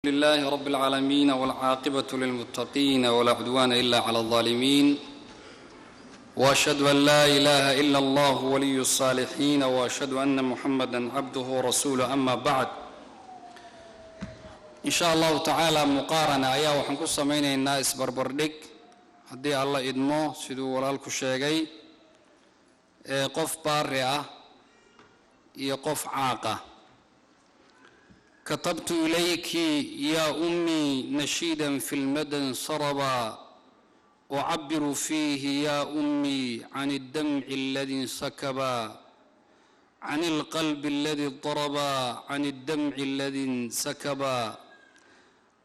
لله رب العالمين والعاقبة للمتقين ولا عدوان إلا على الظالمين وأشهد أن لا إله إلا الله ولي الصالحين وأشهد أن محمدا عبده ورسوله أما بعد إن شاء الله تعالى مقارنة أيها وحنكو سمين الناس بربردك هدي الله إدمو سيدو ولالكو الشيغي قف بارئة يقف عاقة كتبت إليك يا أمي نشيدا في المدى صربا أعبر فيه يا أمي عن الدمع الذي انسكبا عن القلب الذي اضطربا عن الدمع الذي انسكبا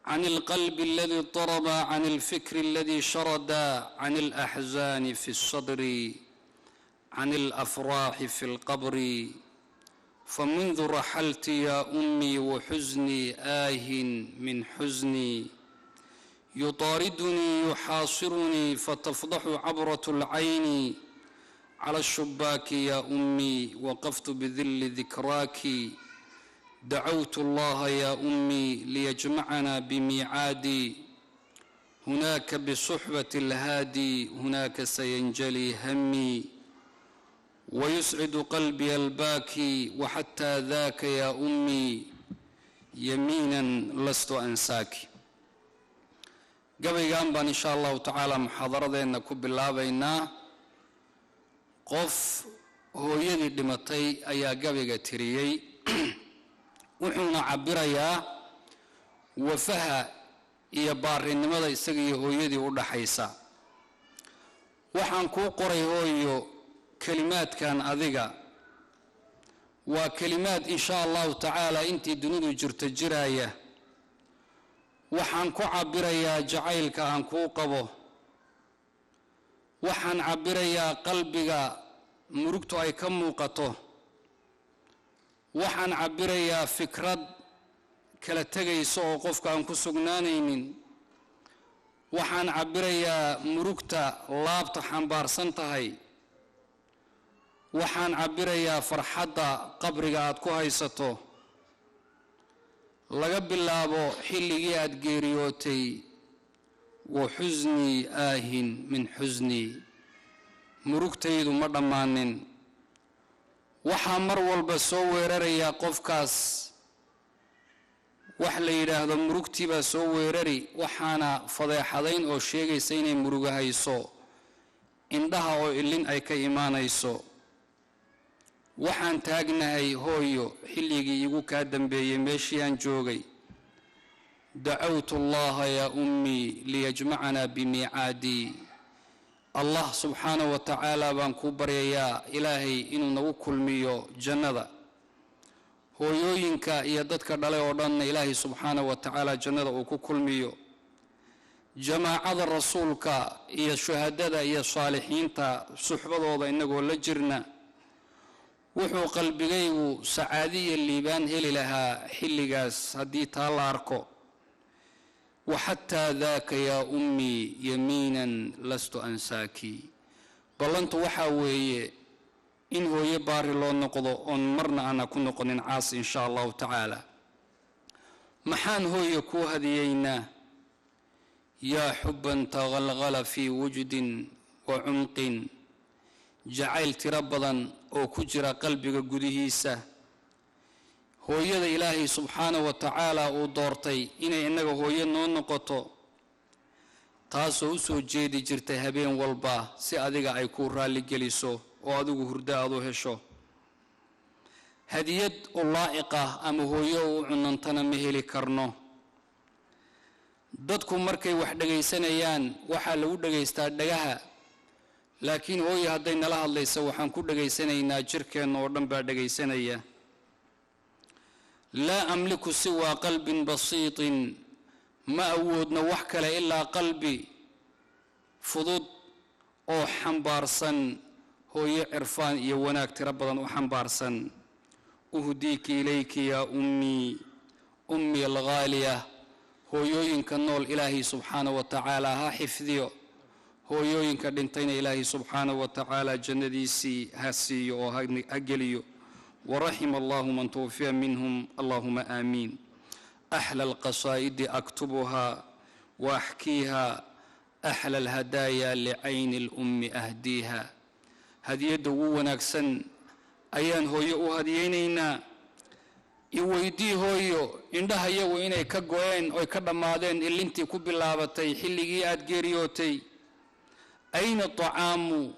عن القلب الذي اضطربا عن الفكر الذي شردا عن الأحزان في الصدر عن الأفراح في القبر فمنذ رحلت يا أمي وحزني من حزني يطاردني يحاصرني فتفضح عبرة العين على الشباك يا أمي وقفت بذل ذكراك دعوت الله يا أمي ليجمعنا بميعاد هناك بصحبة الهادي هناك سينجلي همي ويسعد قلبي الباكي وحتى ذاك يا أمي يمينا لست أنساك قبل بان إن شاء الله تعالى محاضرة نكب الله بينا قف هو يدي دمتي أيا قبل تريي وحنا عبريا وفها يبار إنما يسقي هو يدي ولا حيسا وحن كو قري هو كلمات كان أذيقا وكلمات إن شاء الله تعالى أنتي دنود جرت الجراية وحن كو عبريا جعيلك عن كو قبو وحن عبريا قلبك مرقتو أي كم موقته وحن عبريا فكرة كلا تجي سوق قفك عن كسجنانين وحن عبريا مرقتا لابط حنبار سنتهاي waxaan cabirayaa farxadda qabriga aad ku haysato laga bilaabo xilligii aad geeriyootay wa xuznii aahin min xuznii murugtaydu ma dhammaanin waxaa mar walba soo weerarayaa qofkaas wax la yidhaahdo murugtii baa soo weerari waxaana fadeexadayn oo sheegaysa inay muruga hayso indhaha oo ilin ay ka imaanayso waxaan taagnahay hooyo xilligii igu ka dambeeyay meeshii aan joogay dacawtu allaha ya ummi liyajmacana bimiicaadi allah subxaanahu wa tacaala baan ku baryayaa ilaahay inuu nagu kulmiyo jannada hooyooyinka iyo dadka dhalay oo dhanna ilaahay subxaanahu wa tacaala jannada uu ku kulmiyo jamaacada rasuulka iyo shuhadada iyo saalixiinta suxbadooda inagoo la jirna wuxuu qalbigaygu sacaadiya liibaan heli lahaa xilligaas haddii taa la arko waxataa daaka yaa ummii yamiinan lastu ansaaki ballantu waxaa weeye in hooyo baari loo noqdo oon marna aana ku noqonin caasi in shaa allahu tacaala maxaan hooyo kuu hadiyeynaa yaa xubban taqalqala fii wujdin wa cumqin jacayl tiro badan oo ku jira qalbiga gudihiisa hooyada ilaahay subxaanahu wa tacaala uu doortay inay innaga hooyo noo noqoto taasoo u soo jeedi jirtay habeen walba si adiga ay kuu raalli geliso oo adigu hurdo aad u hesho hadiyad u laa'iqa ama hooyo u cunantana ma heli karno dadku markay wax dhagaysanayaan waxaa lagu dhagaystaa dhagaha laakiin hooyo hadday nala hadlayso waxaan ku dhagaysanaynaa jirkeenna oo dhan baa dhagaysanaya laa amliku siwaa qalbin basiitin ma awoodna wax kale ilaa qalbi fudud oo xambaarsan hooyo cirfaan iyo wanaag tiro badan u xambaarsan uhdiiki ilayki yaa ummii alghaaliya hooyooyinka nool ilaahay subxaanahu wa tacaala ha xifdiyo hooyooyinka dhintayna ilaahay subxaanahu wa tacaala jannadiisii ha siiyo oo ha geliyo ورحم الله من توفي منهم اللهم آمين أحلى القصائد أكتبها وأحكيها أحلى الهدايا لعين الأم أهديها هدية ونكسن أيان هويو هديينينا iweydii hooyo indhaha iyagu inay ka go'een oo ka dhamaadeen ilintii ku bilaabatay xilligii aad geeriyootay ayna طعaamu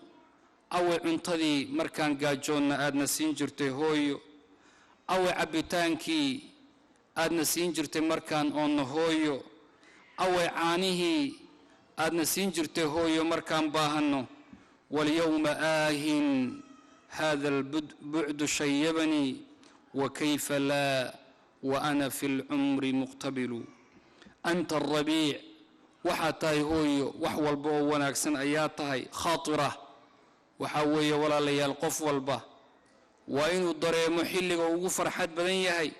aw cuntadii markaan gaajoonna aadna siin jirtay hooyo aw cabitaankii aadna siin jirtay markaan oonna hooyo aw caanihii aadna siin jirtay hooyo markaan baahano walyawma aahin hada albu'd shayyabani وكيف لا وأنا في العمر مقتبل أنت الربيع وحتى هوي وحو البو وناكسن أياتهي خاطرة وحوي ولا لي القف والبه وإن الضري محل وغفر حد بدنيهي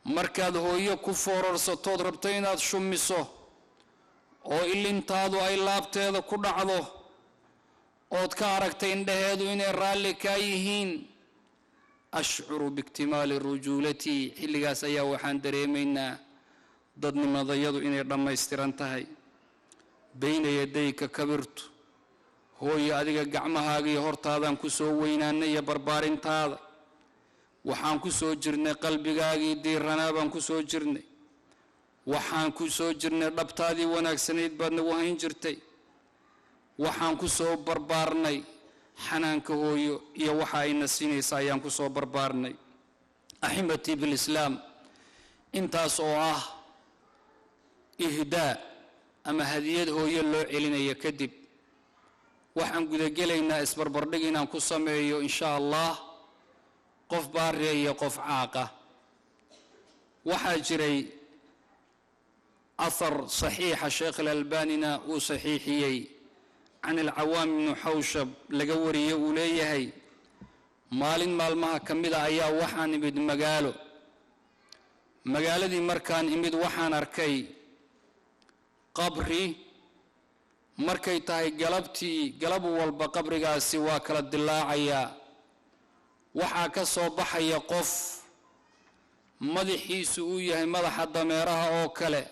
مركاد هوي كفور رسطود ربطين شمسه oo ilintaadu ay laabteeda ku dhacdo ood ka aragtay indhaheedu inay raalli ka yihiin أشعر باكتمال رجولتي حلقاس أيا وحان دريمينا ضدني مضيض إني رمى استرانتهي بين يديك كبرت هو يأذيك قعمها هورت هذا كسو ويناني بربارين هذا وحان كسو جرني قلبي قاقي دير رنابان كسو جرني وحان كسو جرني ربطادي وناك سنيد بدن وهين جرتي وحان كسو بربارني حنانك هو يوحى إن السيني سايان كسو بربارني أحبتي بالإسلام انت صواه إهداء أما هديد هو يلو علينا يكذب وحن قد قلينا اسبر بردقنا كساميو إن شاء الله قف باري يقف عاقة وحاجري أثر صحيح الشيخ الألباني وصحيحيي عن العوام بن حوشب لقوري وليهي مالين مالمها كمدا أيا وحان إمد مقالو دي مركان إمد وحان أركي قبري مركي تاي قلبو والبا قبري قاسي واكل الدلاعيا وحا كسو بحي قف مدحي سؤويه مدح الضميرها أوكله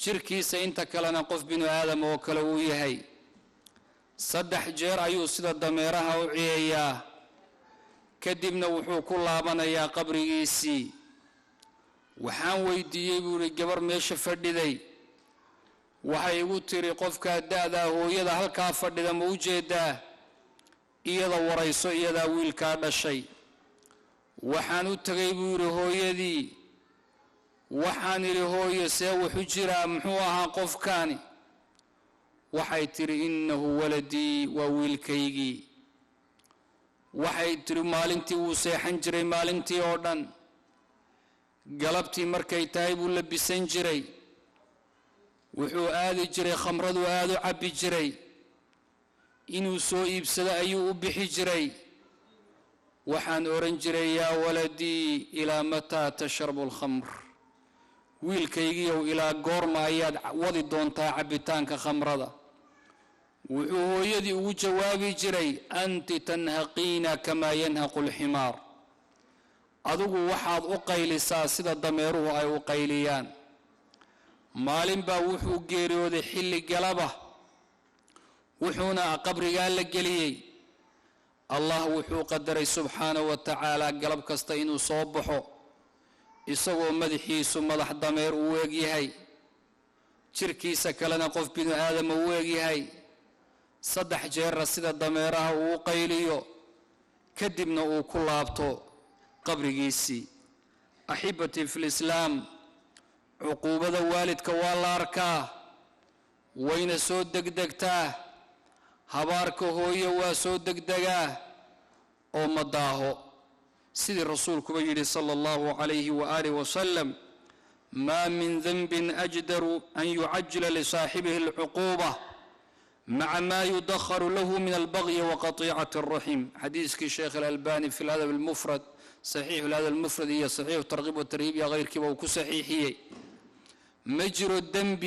jirkiisa inta kalena qof binu aadam oo kale uu yahay saddex jeer ayuu sida dameeraha u ciyayaa kadibna wuxuu ku laabanayaa qabrigiisii waxaan weydiiyay buuri gabar meesha fadhiday waxay igu tiri qofka daada hooyada halka fadhida ma u jeedaa iyada warayso iyada wiilka dhashay waxaan u tagay buuri hooyadii waxaan iri hooyo see wuxuu jiraa muxuu ahaa qofkaani waxay tiri innahu waladii waa wiilkaygii waxay tiri maalintii wuu seexan jiray maalintii oo dhan galabtii markay tahay buu labisan jiray wuxuu aadi jiray khamradu aad u cabbi jiray inuu soo iibsado ayuu u bixi jiray waxaan oran jiray yaa waladii ilaa mataa tashrabu alkhamr wiilkaygiiyow ilaa goorma ayaad wadi doontaa cabitaanka khamrada wuxuu hooyadii ugu jawaabi jiray anti tanhaqiina kamaa yanhaqu alximaar adigu waxaad u qaylisaa sida dameeruhu ay u qayliyaan maalin baa wuxuu geeriyooday xilli galaba wuxuuna qabrigaa la geliyey allah wuxuu qadaray subxaanahu wa tacaala galab kasta inuu soo baxo isagoo madaxiisu madax dameer uu eeg yahay jirkiisa kalena qof binu aadam uu eeg yahay saddex jeer sida dameeraha uu qayliyo kadibna uu ku laabto qabrigiisii axibati fi lislaam cuquubada waalidka waa la arkaa wayna soo degdegtaa habaarka hooyo waa soo degdegaa oo madaaho سيد الرسول كبير صلى الله عليه وآله وسلم ما من ذنب أجدر أن يعجل لصاحبه العقوبة مع ما يدخر له من البغي وقطيعة الرحم حديث الشيخ الألباني في الأدب المفرد صحيح الأدب المفرد هي صحيح الترغيب والترهيب يا غير كبا وكصحيحية مجرى الذنب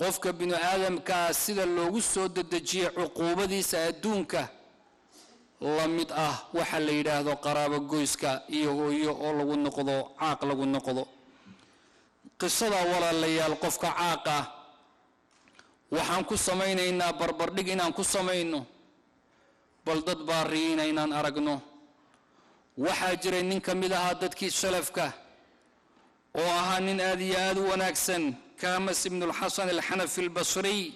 قفك بن آدم كاسد اللوغس ودجي عقوبة دي سأدونك lamid waxa la yiraahdo qaraabo goyska iyo hooyo oo lagu noqdo caaq lagu noqdo qisada walaalayaal qofka caaqa waxaan ku sameeynaynaa barbardhig inaan ku sameeyno bal dad baariina inaan aragno waxa jiray nin kamid ah dadkii salafka oo ahaa nin aad iyo aad u wanaagsan كامس بن الحسن الحنفي البصري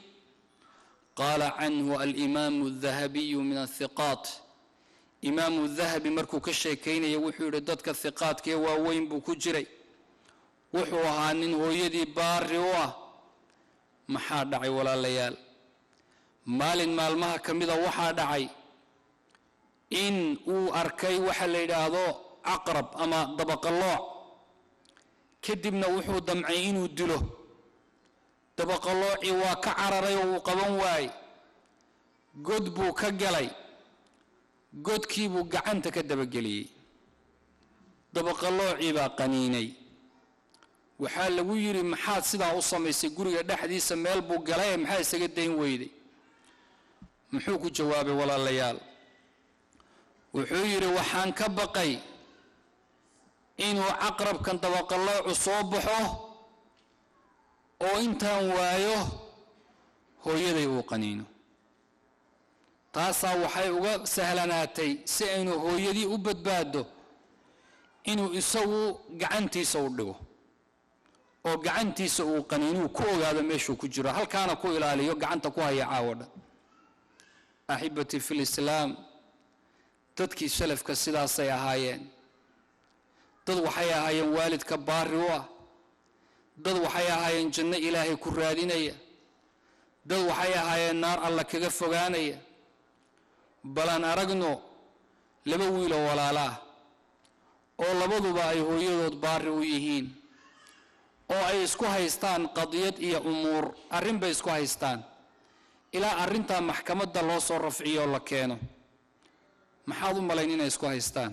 قال عنه الإمام الذهبي من الثقات إمام الذهبي مركو كشيكين يوحي رددك الثقات كي وين بكجري وحوها هو يدي باروا محا دعي ولا ليال مال مها كميدا وحا دعي إن او أركي وحا ليدادو عقرب أما دبق الله كدبنا وحو دمعين ودلو دبق الله إوا كعرري وقبان واي قد بو كقلي قد كيبو قعنت كدبقلي دبق الله إوا قنيني وحال لو يري محاد سيدا أصميسي قرية دحديسا ميل بو قلاي محاد سيقدين ويدي محوكو جوابي ولا ليال وحو يري وحان كبقي إنه عقرب كان دبق الله عصوبحه oo intaan waayo hooyaday uu qaniino taasa waxay uga sahlanaatay si aynu hooyadii u badbaado inuu isagu gacantiisa u dhigo oo gacantiisa uu qaniino ku ogaado meeshuu ku jiro halkaana ku ilaaliyo gacanta ku haya caawada ahibati fil islam dadkii salafka sidaas ay ahaayeen dad waxay ahaayeen waalidka baari u ah dad waxay ahaayeen janno ilaahay ku raadinaya dad waxay ahaayeen naar alla kaga fogaanaya balan aragno laba wiil oo walaala ah oo labaduba ay hooyadood baari u yihiin oo ay isku haystaan qadiyad iyo umuur arrin bay isku haystaan ilaa arrinta maxkamadda loo soo rafciyo la keeno maxaad u malayn inay isku haystaan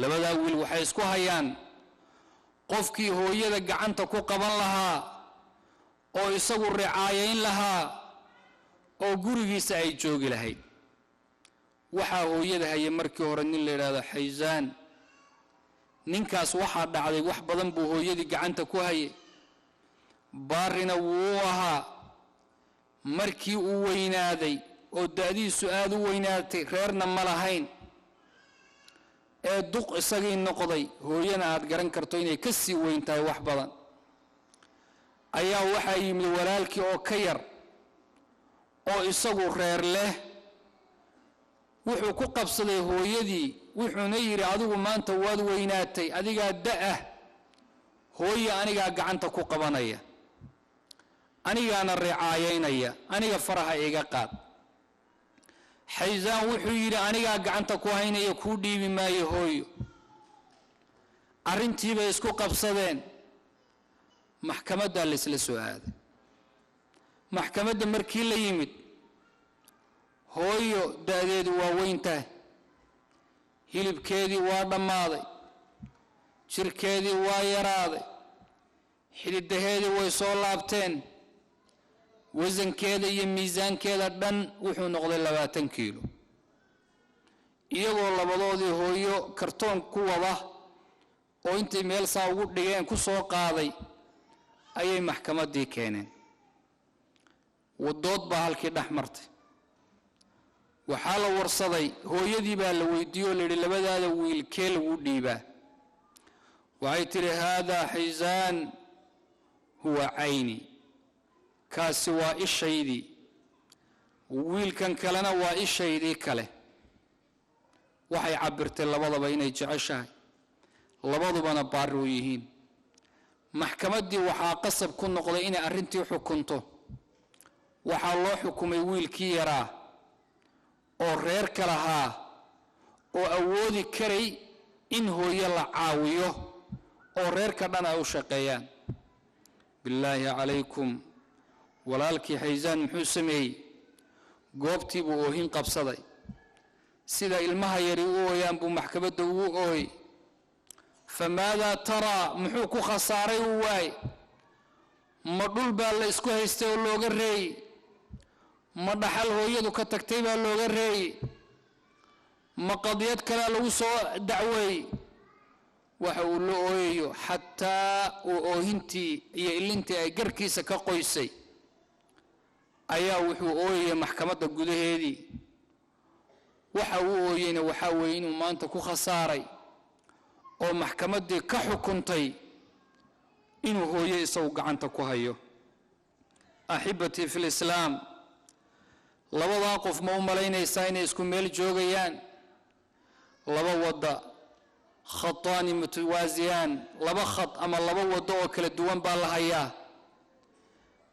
labada wiil waxay isku hayaan qofkii hooyada gacanta ku qaban lahaa oo isagu ricaayayn lahaa oo gurigiisa ay joogi lahayd waxa hooyada hayay markii hore nin la yiraahdo Xaysaan ninkaas waxa dhacday wax badan buu hooyadii gacanta ku hayay baarina wuu ahaa markii uu weynaaday oo daadiisu aad u weynaatay reerna ma lahayn ee duq isagii noqday hooyana aad garan karto inay ka sii weyn tahay wax badan ayaa waxa yimid walaalkii oo ka yar oo isagu reer leh wuxuu ku qabsaday hooyadii wuxuuna yiri adigu maanta waad weynaatay adiga daa hooyo aniga gacanta ku qabanaya anigana ricaayaynaya aniga faraha iga qaad Xaysaan wuxuu yiri aniga gacanta ku haynaya ku dhiibi maayo hooyo arintii bay isku qabsadeen maxkamadda la isla soo aaday maxkamadda markii la yimid hooyo daadeedu waa weyntahay hilibkeedii waa dhamaaday jirkeedii waa yaraaday xididdaheedii way soo laabteen wasankeeda iyo miisaankeeda dhan wuxuu noqday 20 kiilo iyagoo labadoodii hooyo kartoon ku wada oo intii meel saa ugu dhigeen ku soo qaaday ayay maxkamaddii keeneen wadood baa halkii dhaxmartay waxaa la warsaday hooyadii baa la weydiiyay oo la yiri labadaada wiil kee lagu dhiibaa waxay tiri hada Xaysaan huwa ayni kaasi waa ishaydii wiilkan kalena waa ishaydii kale waxay cabirtay labadaba inay jeceshahay labadubana baari u yihiin maxkamaddii waxaa qasab ku noqday inay arrintii xukunto waxaa loo xukumay wiilkii yaraa oo reer ka lahaa oo awoodi karay in hooyo la caawiyo oo reerka dhan ay u shaqeeyaan billaahi calaykum walaalkii Xaysaan muxuu sameeyay goobtii buu oohin qabsaday sida ilmaha yari u ooyaan buu maxkamadda ugu ooyay famaada tara muxuu ku khasaaray waay ma dhul baa la isku haystay oo looga reeyay ma dhaxal hooyadu ka tagtay baa looga reeyay ma qadiyad kale lagu soo dacweey waxa uu la ooyayo xataa uu oohintii iyo ilintii ay garkiisa ka qoysay ayaa wuxuu ooyay maxkamadda gudaheedii waxa uu ooyayna waxa weeye inuu maanta ku khasaaray oo maxkamaddii ka xukuntay inuu hooyo isagu gacanta ku hayo أحبتي في الإسلام لبا واقف ما ملينا يساين يسكن ميل جوغيان لبا وضع خطان متوازيان لبا خط أما لبا وضع وكل الدوان بالهيا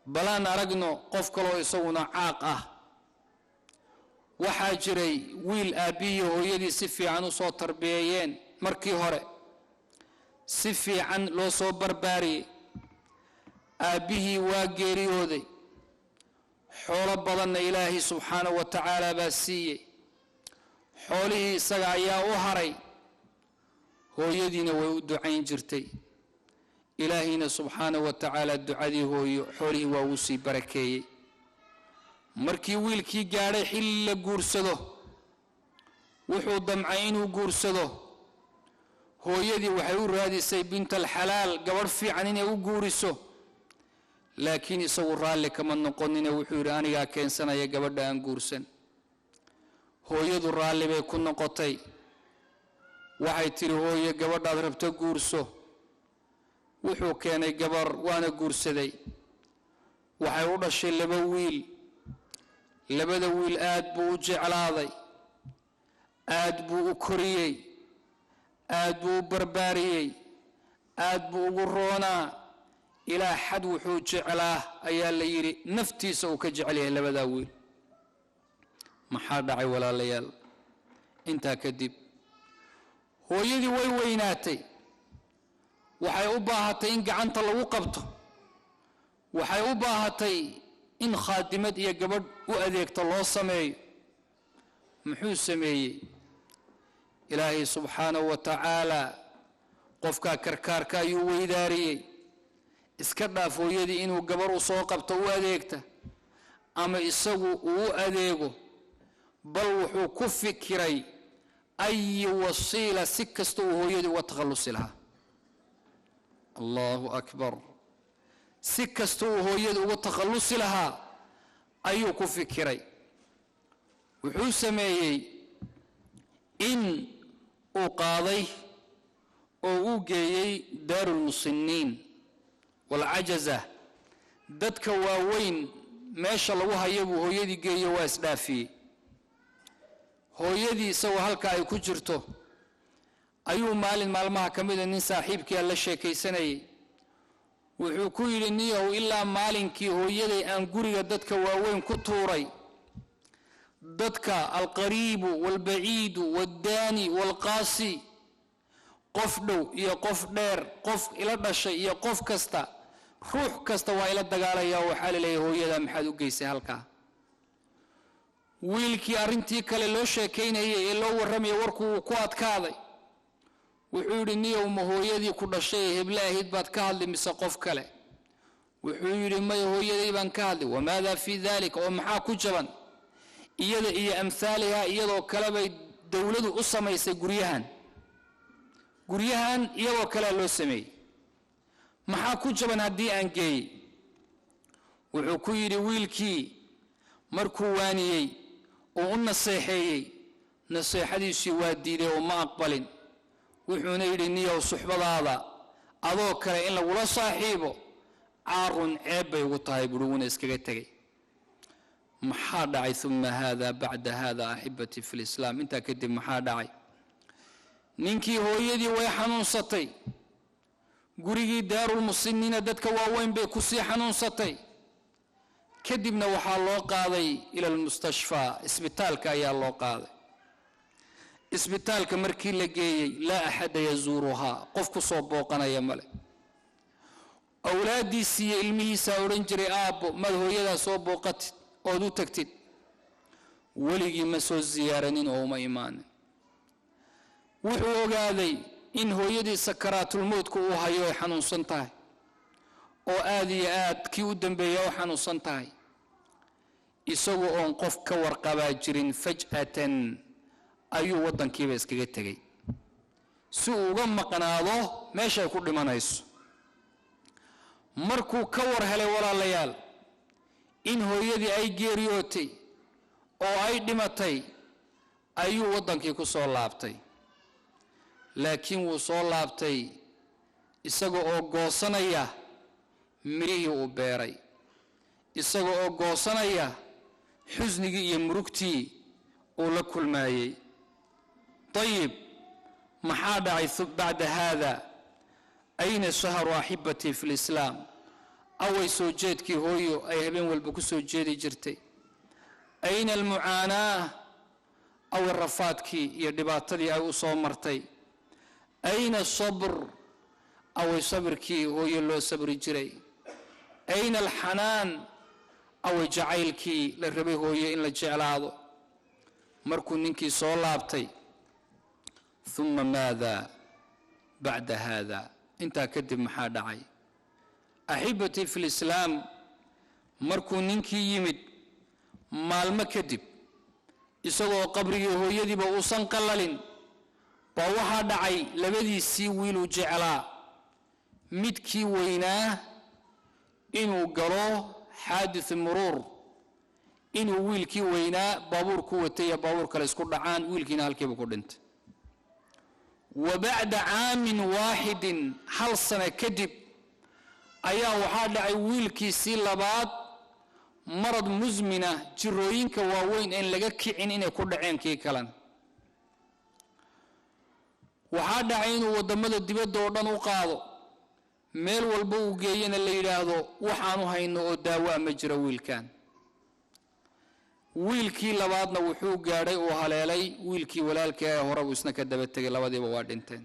بلا نرقنو قف كلو يسونا عاقة وحاجري ويل أبيه ويدي سفي عنو صوت تربيين مركي هوري سفي عن لو صو برباري أبيه واجريودي حول بدن إلهي سبحانه وتعالى باسية حوله سجايا وهري هو يدينا ويدعين جرتي إلهينا سبحانه وتعالى الدعاء هو حوله ووسي بركي مركي ويلكي جاري حل جورسده وحو دمعين وجورسده هو يدي وحيور هذه سي بنت الحلال قبر في عنين وجورسه لكن يصور رالي كما نقولنا وحور أنا كان سنة يقبل أن جورسن هو يدور رالي بيكون نقطي وحيتر هو يقبل أضرب تجورسه وحو كان يقبر وأنا جورسدي وحيور الشيء اللي بويل آد بو جعلاضي آد بو كوريي آد بو برباريي آد بو قرونا إلى حد وحوج علاه أيال ليري نفتي سو كجعليه لبداويل ما حد داعي ولا ليال انت كذب هو يدي ويناتي وحي أباهتي إن قعنت لو قبته وحي أباهتي إن خادمت يا قبل وأذيك الله سمي محوس سمي إلهي سبحانه وتعالى قفكا كركاركا يويداري iska dhaaf hooyadii inuu gabar u soo qabto u adeegta ama isagu uu adeego bal wuxuu ku fikiray ay wasiila si kasta uu hooyadii uga takhallusi lahaa allahu akbar si kasta uu hooyadii uga takhallusi lahaa ayuu ku fikiray wuxuu sameeyey in uu qaaday oo uu geeyey daarul musinniin والعجزة دتك واوين ماشا لو هيبو هو يدي جي واس دافي هو يدي سوى هلكا اي كجرته ايو مال ما كمل ان صاحبك يلا شيكي سنه wuxuu ku yiri niyow ilaa maalinkii hooyaday aan guriga dadka waaweyn ku tuuray dadka alqariib walbaciid wadani walqaasi qof dhow iyo qof dheer qof ila dhashay iyo qof kasta ruux kasta waa ila dagaalaya waxa la leeyahay hooyada maxaad u geysay halka wiilkii arintii kale loo sheekeynayay ee loo waramay warku ku adkaaday wuxuu yiri niyow ma hooyadii ku dhashay heblaahid baad ka hadli mise qof kale wuxuu yiri ma hooyaday baan ka hadli wamaada fi dhalika wa maxaa ku jaban iyada iyo amsaalaha iyadoo kale bay dawladu u samaysay guryahan iyadoo kale loo sameeyay maxaa ku jaban hadii aan geey wuxuu ku yiri wiilkii markuu waaniyay oo u naseexeeyay naseexadiisii waa diiday oo ma aqbalin wuxuuna yiri niyow suxbadaada adoo kale in lagu la saaxiibo caarun ceeb bay ugu tahay buruuna iskaga tagay maxaa dhacay thumma hada ba'da hada ahibati fi alislam inta kadib maxaa dhacay ninkii hooyadii way xanuunsatay gurigii daarul musinniina dadka waaweyn bay ku sii xanuunsatay kadibna waxaa loo qaaday ila almustashfa isbitaalka ayaa loo qaaday isbitaalka markii la geeyay la ahad yazuruha qof ku soo booqanaya male awlaadiisi ilmihiisa oran jiray aabo mad hooyada soo booqatid oo du tagtid waligi ma soo ziyaaranin oo ma iimaan wuxuu ogaaday in hooyadii sakaraatul mawdku uu hayo ay xanuunsan tahay oo aad iyo aad kii u dambeeyay oo xanuunsan tahay isagoo qof ka warqaba jirin faj'atan ayuu waddankiiba iskaga tegay si uu uga maqnaado meeshay ku dhimanayso markuu ka war helay walaalayaal in hooyadii ay geeriyootay oo ay dhimatay ayuu waddankii ku soo laabtay laakiin wuu soo laabtay isaga oo goosanaya mirihii uu beeray isaga oo goosanaya xusnigii iyo murugtii uu la kulmaayay طيب maxaa dhacay bacda hada ayna shahru ahibati fi al-islam away soo jeedkii hooyo ay habeen walba ku soo jeedi jirtay ayna al-mu'anaa aw rafaadkii iyo dhibaatadii ay u soo martay ayna sabr aw sabrkii hooyo loo sabri jiray ayna al-hanan aw jacaylkii la rabay hooyo in la jeclaado markuu ninkii soo laabtay ثم ماذا بعد هذا انت كدب maxaa dhacay أحبتي في الإسلام markuu ninkii yimid maalmo kadib isagoo qabrigii hooyadiiba uusan qalalin baa waxaa dhacay labadiisii wiil uu jeclaa midkii weynaa inuu galo xaadith muruur inuu wiilkii weynaa baabuur ku watay baabuur kale isku dhacaan wiilkiina halkiiba ku dhintay وبعد عام واحد هل سنة كدب أيا وحاد عويلكي سيلابات مرض مزمنة جروينك واوين إن لقاك عين إن يكون عين كي كلام وحاد عينه ودمد الدباد دوران وقاضو ميل والبو جايين اللي يراهدو وحانو هينو داواء مجرويل كان wiilkii labaadna wuxuu gaaray oo haleelay wiilkii walaalkii hore uu isna ka daba tagay labadiiba waa dhinteen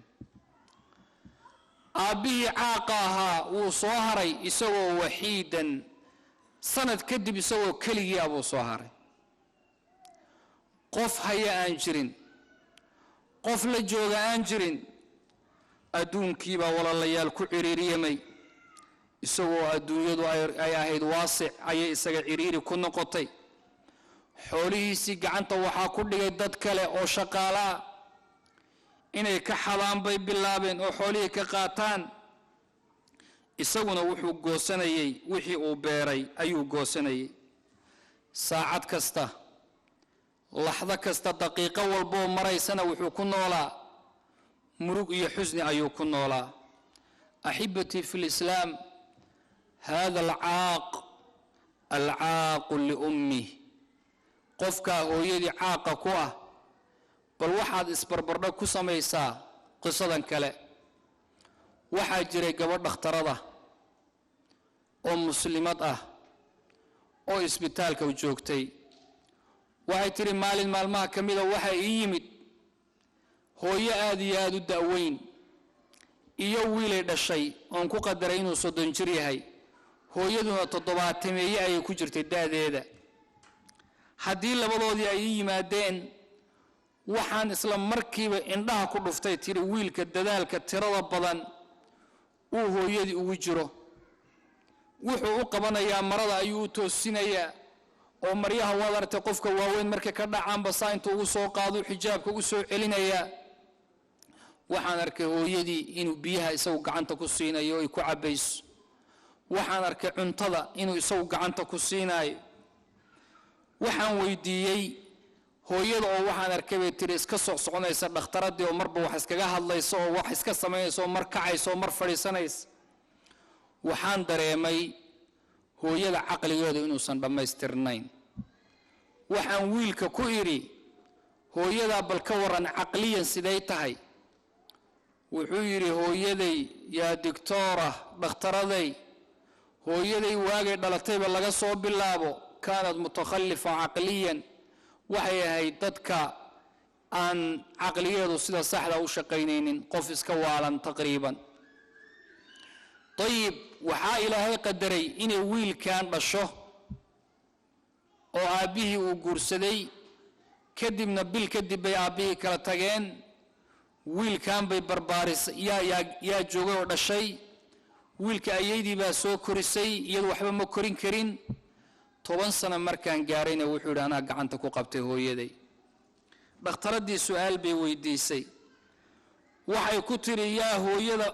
aabihii caaqa ahaa wuu soo haray isagoo waxiidan sanad kadib isagoo keligii abuu soo haray qof haya aan jirin qof la jooga aan jirin adduunkiiba walaalayaal ku ciriiriyamay isagoo adduunyadu ay ahayd waasic ayay isaga ciriiri ku noqotay xoolihiisii gacanta waxaa ku dhigay dad kale oo shaqaala inay ka xadaan bay bilaabeen oo xoolihii ka qaataan isaguna wuxuu goosanayay wixii uu beeray ayuu goosanayay saacad kasta laxda kasta daqiiqo walba maraysana wuxuu ku noolaa murug iyo xusni ayuu ku noolaa أحبتي في الإسلام هذا العاق لأمه qofka hooyadii caaqa ku ah bal waxaad isbarbardhig ku samaysaa qisadan kale waxaa jiray gabadh dhakhtarada oo muslimad ah oo isbitaalka u joogtay waxay tiri maalin maalmaha kamida waxa ii yimid hooyo aad iyo aad u daaweyn iyo wiilay dhashay oon ku qadaray inuu 30 jir yahay hooyaduna 70 ayay ku jirtay daadeeda haddii labadoodii ay yimaadeen waxaan isla markiiba indhaha ku dhuftay tiri wiilka dadaalka tirada badan uu hooyadii ugu jiro wuxuu u qabanayaa marada ayuu toosinayaa oo maryaha wadarta qofka waaweyn marka ka dhacaan basa intuu ugu soo qaado xijaabka u soo celinaya waxaan arkay hooyadii inuu biyaha isagu gacanta ku siinayo ay ku cabayso waxaan arkay cuntada inuu isagu gacanta ku siinayo waxaan weydiiyay hooyada oo waxaan arkay bay tiri iska soconaysa dhakhtaradii oo marba wax iskaga hadlayso oo wax iska sameeyso mar kacayso mar fadhiisanayso waxaan dareemay hooyada caqligeedu inuusan dhamaystirnayn waxaan wiilka ku iri hooyada bal ka waran caqliyan siday tahay wuxuu yiri hooyaday yaa doctora dhakhtaraday hooyaday waagay dhalatayba laga soo bilaabo كانت متخلفة عقليا وهي هي تدك عن عقلية سيدة صحة وشقينين قفز كوالا تقريبا طيب وحا إلى هاي قدري إني ويل كان بشه وأبيه وقرسدي كدبنا بالكدب بي أبيه كالتاقين ويل كان بي بربارس يا جوغو ودشي ويل كأيدي باسو كورسي يدو وحبا مكورين كرين 10 سنة markaan gaarayna wuxuu yiraahdaa gacanta ku qabtay hooyaday dhakhtaradii su'aal bay weydiisay waxay ku tiri yaa hooyada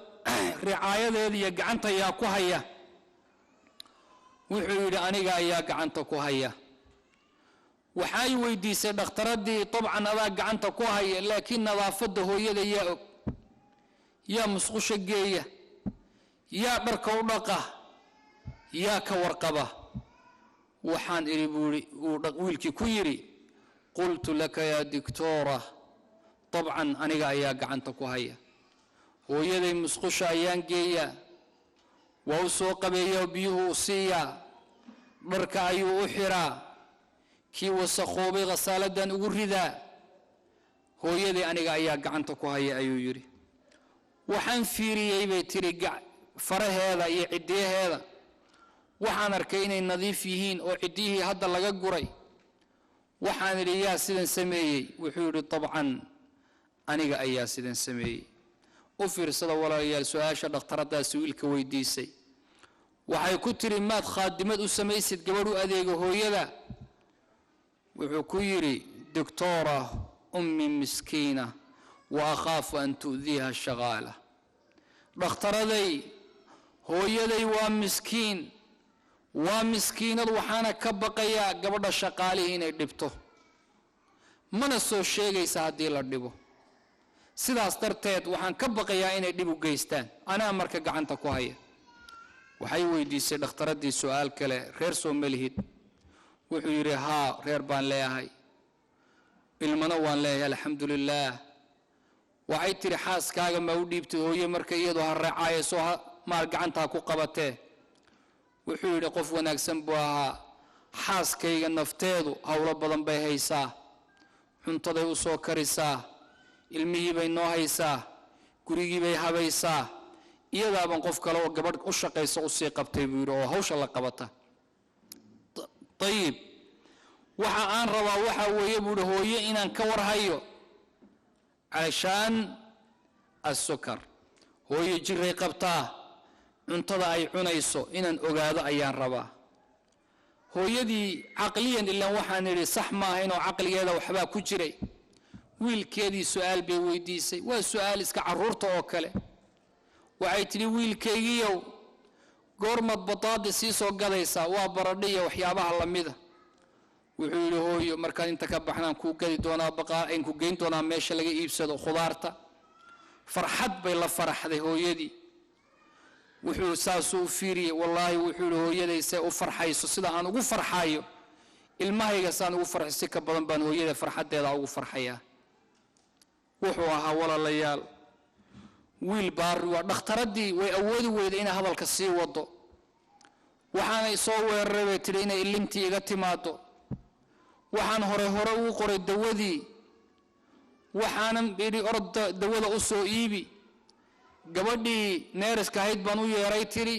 ricaayadeeda iyo gacanta yaa ku haya wuxuu yidhi aniga ayaa gacanta ku haya waxay weydiisay dhakhtaradii dabcan adaa gacanta ku haya laakiin nadaafadda hooyada yaa og yaa musqusha geeya yaa dharka u dhaqa yaa ka warqaba waxaan iri buuri wiilkii ku yiri qultu laka ya diktoora dabcan aniga ayaa gacanta ku haya hooyaday musqusha ayaan geeya waa u soo qabeeyaa biyuhu u siiyaa dharka ayuu u xiraa kii wasakhoobay qasaaladan ugu ridaa hooyaday aniga ayaa gacanta ku haya ayuu yiri waxaan fiiriyay bay tiri faraheeda iyo cidiyaheeda waxaan arkay inay nadiif yihiin oo cidiyihii hadda laga guray waxaan idhi yaa sidan sameeyey wuxuu yidhi dabcan aniga ayaa sidan sameeyey u fiirsada walaalayaal su-aasha dhakhtaradaasi wiilka weydiisay waxay ku tiri maad khaadimad u samaysid gabadh u adeega hooyada wuxuu ku yidhi doctora ummi miskiina wa akhaafu an tu'diiha shaqaala dhakhtaraday hooyaday waa miskiinad waxaana ka baqayaa gabadha shaqaalihii inay dhibto mana soo sheegaysa haddii la dhibo sidaas darteed waxaan ka baqayaa inay dhib u geystaan anaa marka gacanta ku haya waxay weydiisay dhakhtaradii su'aal kale reer soo malihid wuxuu yidhi haa reer baan leeyahay ilmana waan leeyahay alxamdulilaah waxay tiri xaaskaaga ma u dhiibtay hooye marka iyadoo ha raacayso maal gacantaa ku qabatee wuxuu yidhi qof wanaagsan buu ahaa xaaskayga nafteedu howlo badan bay haysaa cuntaday u soo karisaa ilmihii bay noo haysaa gurigii bay habaysaa iyadaaban qof kale oo gabadh u shaqaysa u sii qabtay buu yidhi oo hawsha la qabata ayib waxa aan rabaa waxa weeye buu yidhi hooye inaan ka warhayo calashaan assukar hooye jiray qabtaa cuntada ay cunayso inaan ogaado ayaan rabaa hooyadii caqliyan ilaan waxaan idhi sax maaha inuu caqligeeda waxbaa ku jiray wiilkeedii su'aal bay weydiisay waa su'aal iska carruurta oo kale waxay tidhi wiilkaygiiyow goormad bataadi sii soo gadaysaa waa baradho iyo waxyaabaha lamida wuxuu yidhi hooyo markaan inta ka baxnaan kuu gadi doonaa aan ku geyn doonaa meesha laga iibsado khudaarta farxad bay la faraxday hooyadii wuxuu saasuu u fiiriyey wallaahi wuxuu yidhi hooyadaysee u farxayso sida aan ugu farxayo ilmahayga saan ugu farxay si ka badan baan hooyada farxaddeeda ugu farxayaa wuxuu ahaa walaalayaal wiil baari waa dhakhtaradii way awoodi weyday inay hadalka sii wado waxaanay soo weeraray bay tidhi inay ilintii iga timaado waxaan hore ugu qoray dawadii waxaanan idhi orod dawada u soo iibi gabadhii neeriska ahayd baan u yeeray tidhi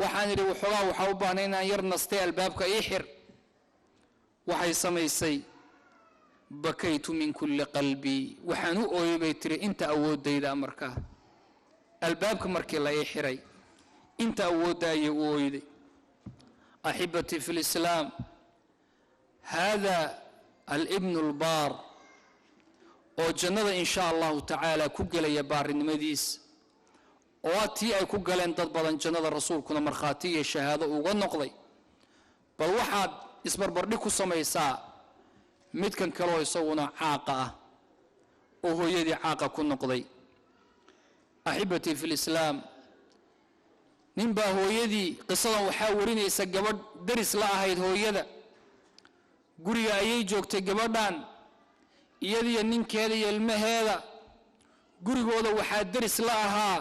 waxaan idhi waxoogaa waxaa u baahnay inaan yar nastay albaabka ii xir waxay samaysay bakaytu min kulli qalbii waxaan u ooyey bay tiri inta awoodayda markaa albaabka markii la ii xiray inta awoodda ayay u ooyday axibatii fi lislaam hada alibnu albaar oo jannada in sha allahu tacaala ku gelaya baarinimadiisa oo tii ay ku galeen dad badan jannada rasuulkuna markhaati iyo shahaado uga noqday bal waxaad isbarbardhig ku samaysaa midkan kaloo isaguna caaqa ah oo hooyadii caaqa ku noqday axibatii fi lislaam ninbaa hooyadii qisadan waxaa warinaysa gabadh daris la ahayd hooyada guriga ayay joogtay gabadhan iyadiyo ninkeeda iyo ilmaheeda gurigooda waxaa daris la ahaa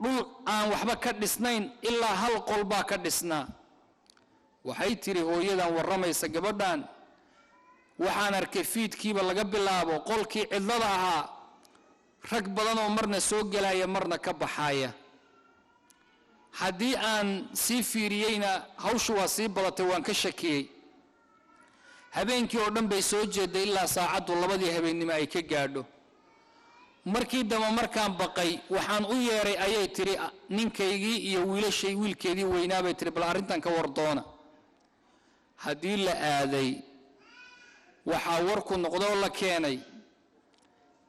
dhul aan waxba ka dhisnayn ilaa hal qol baa ka dhisnaa waxay tiri hooyadan warramaysa gabadhan waxaan arkay fiidkiiba laga bilaabo qolkii cidlada ahaa rag badan oo marna soo gelaya marna ka baxaya haddii aan sii fiiriyeyna hawshu waa sii badatay waan ka shakiyey habeenkii oo dhan bay soo jeeday ilaa saacaddu 2 habeennimo ay ka gaadho markii dambe markaan baqay waxaan u yeeray ayay tiri ninkaygii iyo wiilkeedii weynaa bay tiri bal arrintan ka war doona haddii la aaday waxaa warku noqdoo la keenay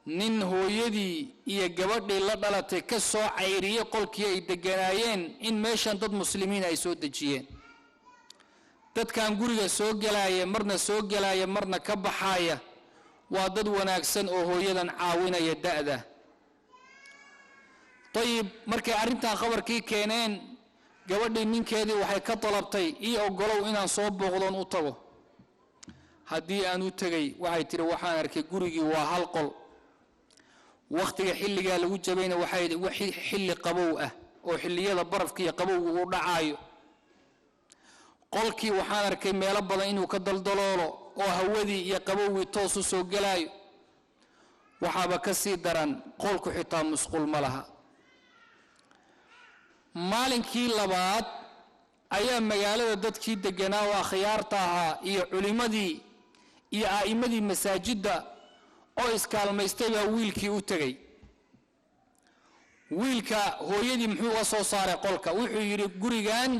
nin hooyadii iyo gabadhii la dhalatay ka soo cayriyey qolkii ay deganaayeen in meeshan dad muslimiin ay soo dejiyeen. dadkan guriga soo galaaya marna soo galaaya marna ka baxaaya waa dad wanaagsan oo hooyadan caawinaya da'da. طيب markay arrintan khabarkii keeneen gabadhii ninkeedii waxay ka talabtay ii ogolow inaan soo booqdoon u tago. haddii aan u tagay waxay tiri waxaan arkay gurigii waa hal qol, waqtiga xilligaa lagu jabayna waxay xilli qabow ah oo xilliyada barafka iyo qabowga uu dhacaayo. qolkii waxaan arkay meelo badan inuu ka daldaloolo oo hawadii iyo qabowgii toos u soo galaayo. waxaaba ka sii daran qolku xitaa musqul ma laha. maalinkii labaad ayaa magaalada dadkii deganaa oo akhyaarta ahaa iyo culimadii iyo aa'imadii masaajidda oo iskaalmaystay baa wiilkii u tegey. wiilka hooyadii muxuu uga soo saaray qolka? wuxuu yidhi gurigan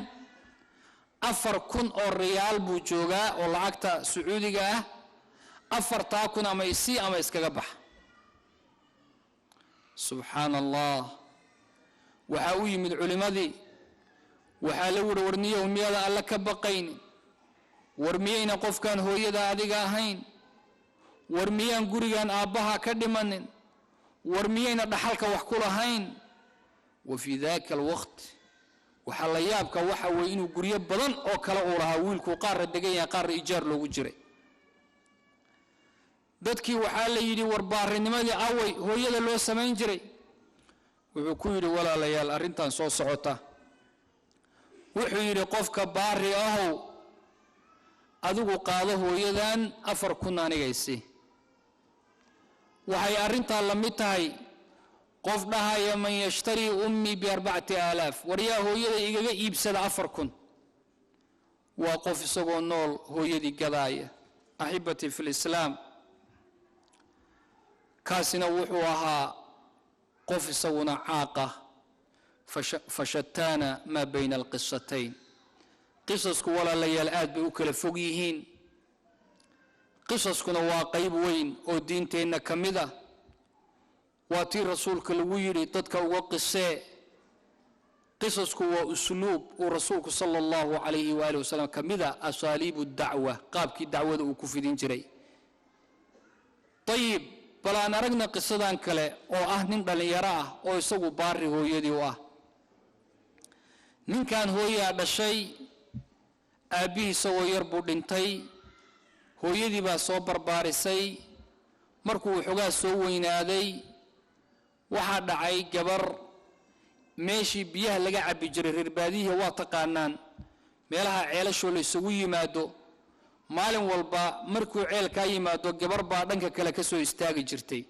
4,000 oo riyaal buu joogaa oo lacagta sacuudiga ah. 4,000 ama isii ama iskaga bax. subxaan allah. waxaa u yimid culimadii, waxaa la wuri warniyow miyada alla ka baqaynin, war miyayna qofkan hooyada adiga ahayn, war miyaan gurigan aabbaha ka dhimanin, war miyayna dhaxalka wax ku lahayn. wa fii daaka alwaqt waxaa la yaabka waxa weeye inuu guryo badan oo kale uu lahaa wiilku, qaarra degan yahay qaarra ijaar loogu jiray. dadkii waxaa la yidhi war baarinimadii away hooyada loo samayn jiray. wuxuu ku yidhi walaalayaal arrintan soo socota. wuxuu yidhi qofka baari ahow adigu qaado hooyadan 4,000 anigaysi. waxay arrintan la mid tahay qof dhahaya man yashtarii ummii b4,000 war yaa hooyada igaga iibsada 4,000. waa qof isagoo nool hooyadii gadaaya. axibatii fi lislaam, kaasina wuxuu ahaa qof isaguna caaqa. fashataana maa bayna alqisatayn. qisasku walaalayaal aad bay u kala fog yihiin. qisaskuna waa qayb weyn oo diinteenna ka mid ah. waa tii rasuulka lagu yidhi dadka uga qisee. qisasku waa usluub uu rasuulku sala allahu calayhi waalihi wasalam ka mid ah asaaliibu dacwa, qaabkii dacwada uu ku fidin jiray. ayib bal aan aragna qisadan kale oo ah nin dhallinyaro ah oo isagu baari hooyadii u ah. ninkan hooyaa dhashay, aabbihii isagoo yar buu dhintay, hooyadii baa soo barbaarisay. markuu waxoogaa soo weynaaday waxaa dhacay gabar meeshii biyaha laga cabbi jiray reer baadiyihi waa taqaanaan, meelaha ceelashoo la isugu yimaado. maalin walba markuu ceelkaa yimaado gabar baa dhanka kale ka soo istaagi jirtay.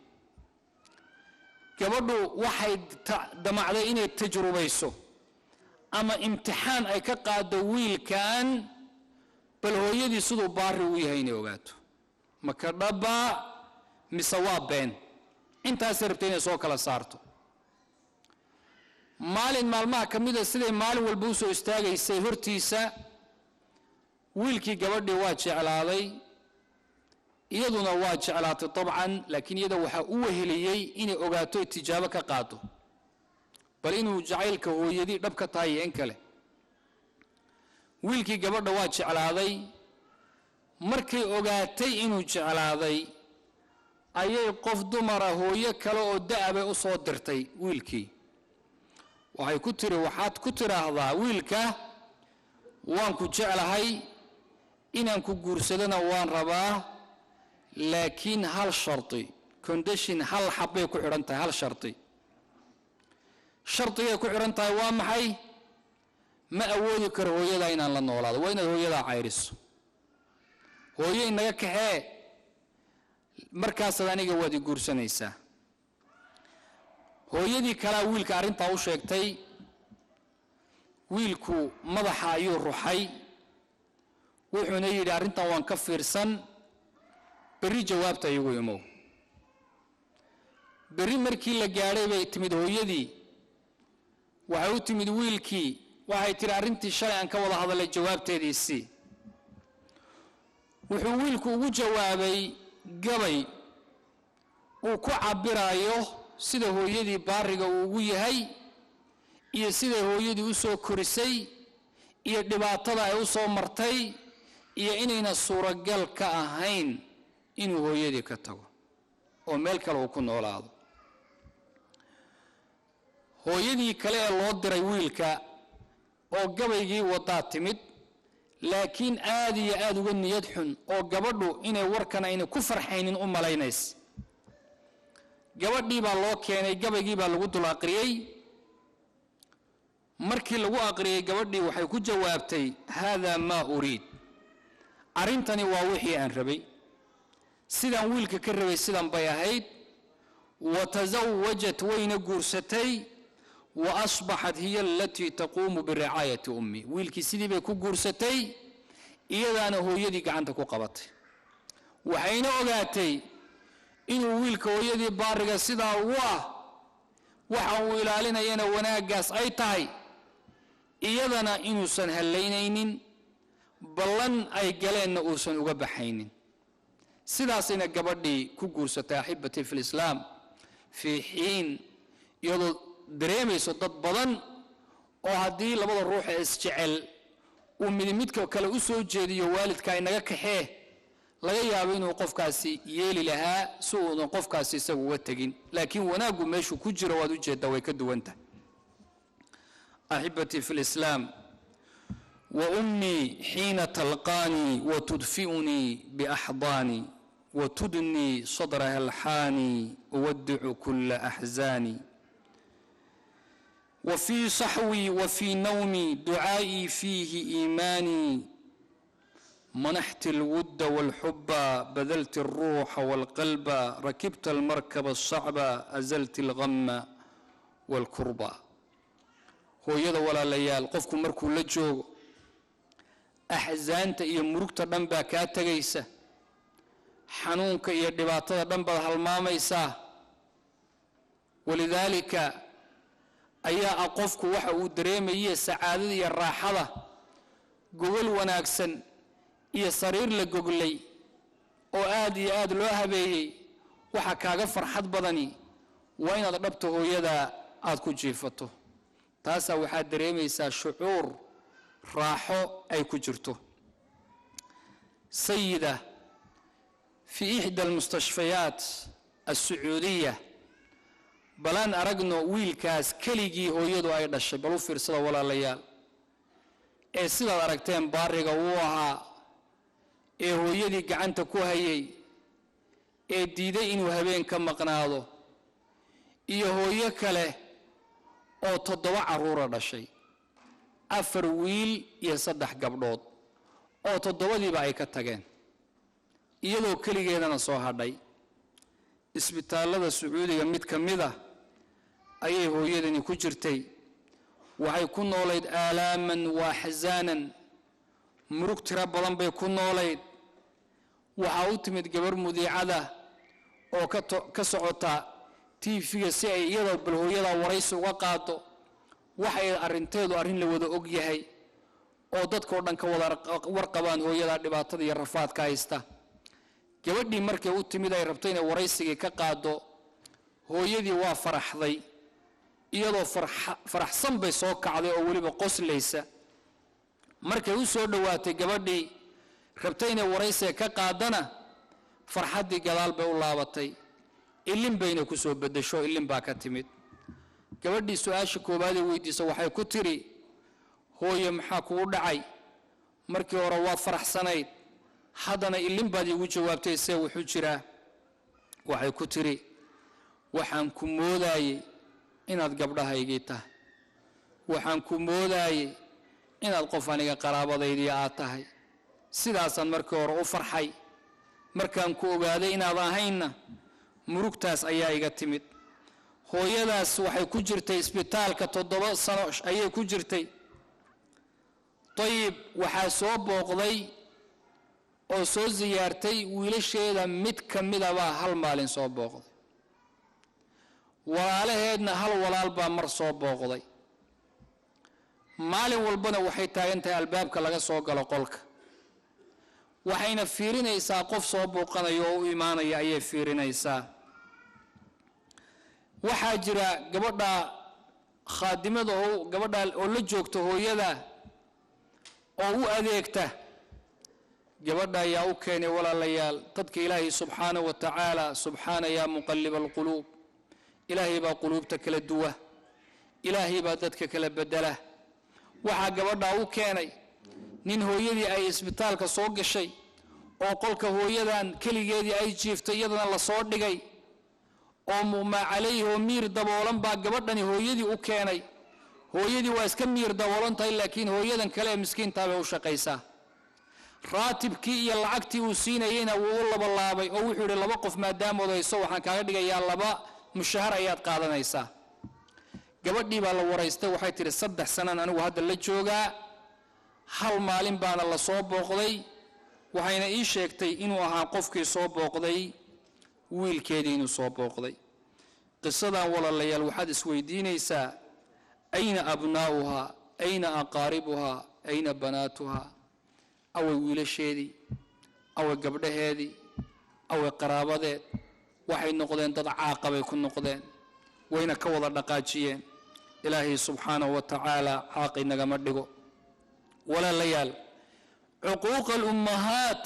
gabadhu waxay damacday inay tajrubayso ama imtixaan ay ka qaado wiilkan, bal hooyadii siduu baari u yahay inay ogaato. maka dhaba mise waa been. intaasay rabtay inay soo kala saarto. maalin maalmaha ka mida siday maalin walba u soo istaagaysay hortiisa, wiilkii gabadhii waa jeclaaday, iyaduna waa jeclaatay dabcan, laakiin iyada waxaa u weheliyey inay ogaato tijaabo ka qaado bal inuu jacaylka hooyadii dhab ka tahay iyo in kale. wiilkii gabadha waa jeclaaday. markay ogaatay inuu jeclaaday ayay qof dumara hooyo kale oo da'abay u soo dirtay wiilkii. waxay ku tiri waxaad ku tiraahdaa wiilka waan ku jeclahay, inaan ku guursadana waan rabaa, laakiin hal sharti, condition, hal xabbay ku xidhan tahay, hal sharti. shardigay ku xidhan tahay waa maxay? ma awoodi karo hooyadaa inaan la noolaado, waa inaad hooyadaa cayriso. hooyo inaga kaxee, markaasaad aniga waad i guursanaysaa. hooyadii kalaa wiilka arrintaa u sheegtay. wiilku madaxa ayuu ruxay, wuxuuna yidhi arrintan waan ka fiirsan, berri jawaabta igu imow. berri markii la gaadhay bay timid hooyadii, waxay u timid wiilkii, waxay tiri arrintii shalay aan ka wada hadalay jawaabteediisii. وحويلكو وجوابي قبي وكعبرايو سيده هو يدي بارغا ويهي iyo sida hooyadii u soo korisay iyo dhibaatada ay u soo martay iyo inayna suuragal ka ahayn inuu hooyadii ka tago oo meel kale uu ku noolaado hooyadii kale ee loo diray wiilka oo gabaygii wadaa timid laakiin aad iyo aad uga niyad xun oo gabadhu inay warkan ayna ku farxaynin u malaynays gabadhii baa loo keenay gabaygii baa lagu dul aqriyay markii lagu aqriyay gabadhii waxay ku jawaabtay hada ma uriid arintani waa wixii aan rabay sidaan wiilka ka rabay sidaan bay ahayd wa tazawwajat wayna guursatay wa asbahat hiya allati taqumu bi ri'ayati ummi wiilkii sidii bay ku guursatay iyadaana hooyadii gacanta ku qabatay waxayna ogaatay inuu wiilka hooyadii baariga sidaa u ah waxa uu ilaalinayana wanaagaas ay tahay iyadana inuusan haleynaynin ballan ay galeenna uusan uga baxaynin sidaasina gabadhii ku guursatay ahibati fil islaam fi xiin iyadoo dareemayso dad badan oo haddii labada ruux ee isjecel uu midka kale u soo jeediyo waalidka inaga kaxee laga yaabo inuu qofkaasi yeeli lahaa si uu qofkaasi isagu uga tagin laakiin wanaagu meeshu ku jiro waad u jeedaa way ka duwanta أحبتي في الإسلام وأمي حين تلقاني وتدفئني بأحضاني وتدني صدرها الحاني أودع كل أحزاني وفي صحوي وفي نومي دعائي فيه إيماني منحت الود والحب بذلت الروح والقلب ركبت المركب الصعب أزلت الغم والكربة hooyada walaalayaal qofku markuu la joogo ahzaanta iyo murugta dhan baa ka tagaysa xanuunka iyo dhibaatada dhan baa halmaamaysa walidaalika ayaa qofku waxa uu dareemayay sacaadada iyo raaxada gogol wanaagsan iyo sariir la goglay oo aad iyo aad loo habeeyay waxa kaaga farxad badani waa inaad dhabto hooyada aad ku jiifato taasa waxaa dareemaysaa shucuur raaxo ay ku jirto sayida fi ihda almustashfiyat as-sacuudiyya balan aragno wiilkaas kaligii hooyadu ay dhashay bal u fiirsada walaalayaal ee sidaad aragteen baariga uu ahaa ee hooyadii gacanta ku hayay ee diiday inuu habeen ka maqnaado iyo hooyo kale oo 7 caruur dhashay 4 wiil iyo 3 gabdhood oo 7diiba ay ka tageen iyadoo kaligeedana soo hadhay isbitaalada Sacuudiga mid kamida ayay hooyadani ku jirtay waxay ku noolayd aalaaman wa xazaanan murug tira badan bay ku noolayd waxa uu timid gabar mudiicada oo ka socota tiifiga si ay iyadoo bal hooyada waraysi uga qaado waxay arinteedu arin la wada og yahay oo dadkoo dhan ka wada warqabaan hooyada dhibaatada iyo rafaadka haysta gabadhii markay u timid ay rabtay inay waraysiga ka qaado hooyadii waa faraxday iyadoo faraxsan bay soo kacday oo waliba qoslaysa markay u soo dhawaatay gabadhii rabtay inay waraysiga ka qaadana farxadii gadaal bay u laabatay ilin bayna ku soo bedesho ilin baa ka timid gabadhii su'aasha koobaad ee weydiisay waxay ku tiri hooyo maxaa kugu dhacay markii hore waad faraxsanayd haddana ilin baad igu jawaabtay see wuxuu jiraa waxay ku tiri waxaan ku moodayay inaad gabdhahaygii tahay waxaan ku moodayay inaad qof aniga qaraabadaydii aad tahay sidaasaan markii hore u farxay markaan ku ogaaday inaad ahayna murugtaas ayaa iga timid hooyadaas waxay ku jirtay isbitaalka 7 sano ayay ku jirtay طيب waxa soo booqday oo soo ziyaartay wiilasheeda mid kamida baa hal maalin soo booqday walaalaheedna hal walaal baa mar soo booqday maalin walbana waxay taagan tahay albaabka laga soo galo qolka waxayna fiirinaysaa qof soo booqanayo oo u imaanaya ayay fiirinaysaa. waxaa jira gabadha khaadimada oo gabadha oo la joogta hooyada oo u adeegta. gabadha ayaa u keenay walaalayaal dadka ilaahay subxaanahu wa tacaala, subxaana yaa muqallib alquluub, ilaahay baa quluubta kala duwa, ilaahay baa dadka kala bedela. waxaa gabadha u keenay nin hooyadii ay isbitaalka soo gashay oo qolka hooyadan keligeedii ay jiiftay iyadana la soo dhigay oo muqmaa calayhi oo miir daboolan baa gabadhani hooyadii u keenay. hooyadii waa iska miir daboolan tahay, laakiin hooyadan kale ee miskiintaa bay u shaqaysaa. raatibkii iyo lacagtii uu siinayeyna wuu u labalaabay oo wuxuu yidhi 2 qof maadaamood hayso waxaan kaaga dhigayaa 2 mushahar ayaad qaadanaysaa. gabadhii baa la waraystay, waxay tihi 3 sanaan anigu hadda la joogaa, hal maalin baana la soo booqday. waxayna ii sheegtay inuu ahaa qofkii soo booqday wiilkeedii inuu soo booqday. qisadan walaalayaal waxaad isweydiinaysaa, ayna abnaa'uhaa, ayna aqaaribuhaa, ayna banaatuhaa? away wiilasheedii, away gabdhaheedii, away qaraabadeed? waxay noqdeen dad caaqabay ku noqdeen, wayna ka wada dhaqaajiyeen. ilaahay subxaanahu wa tacaala caaqi nagama dhigo. walaalayaal, cuquuqa alummahaat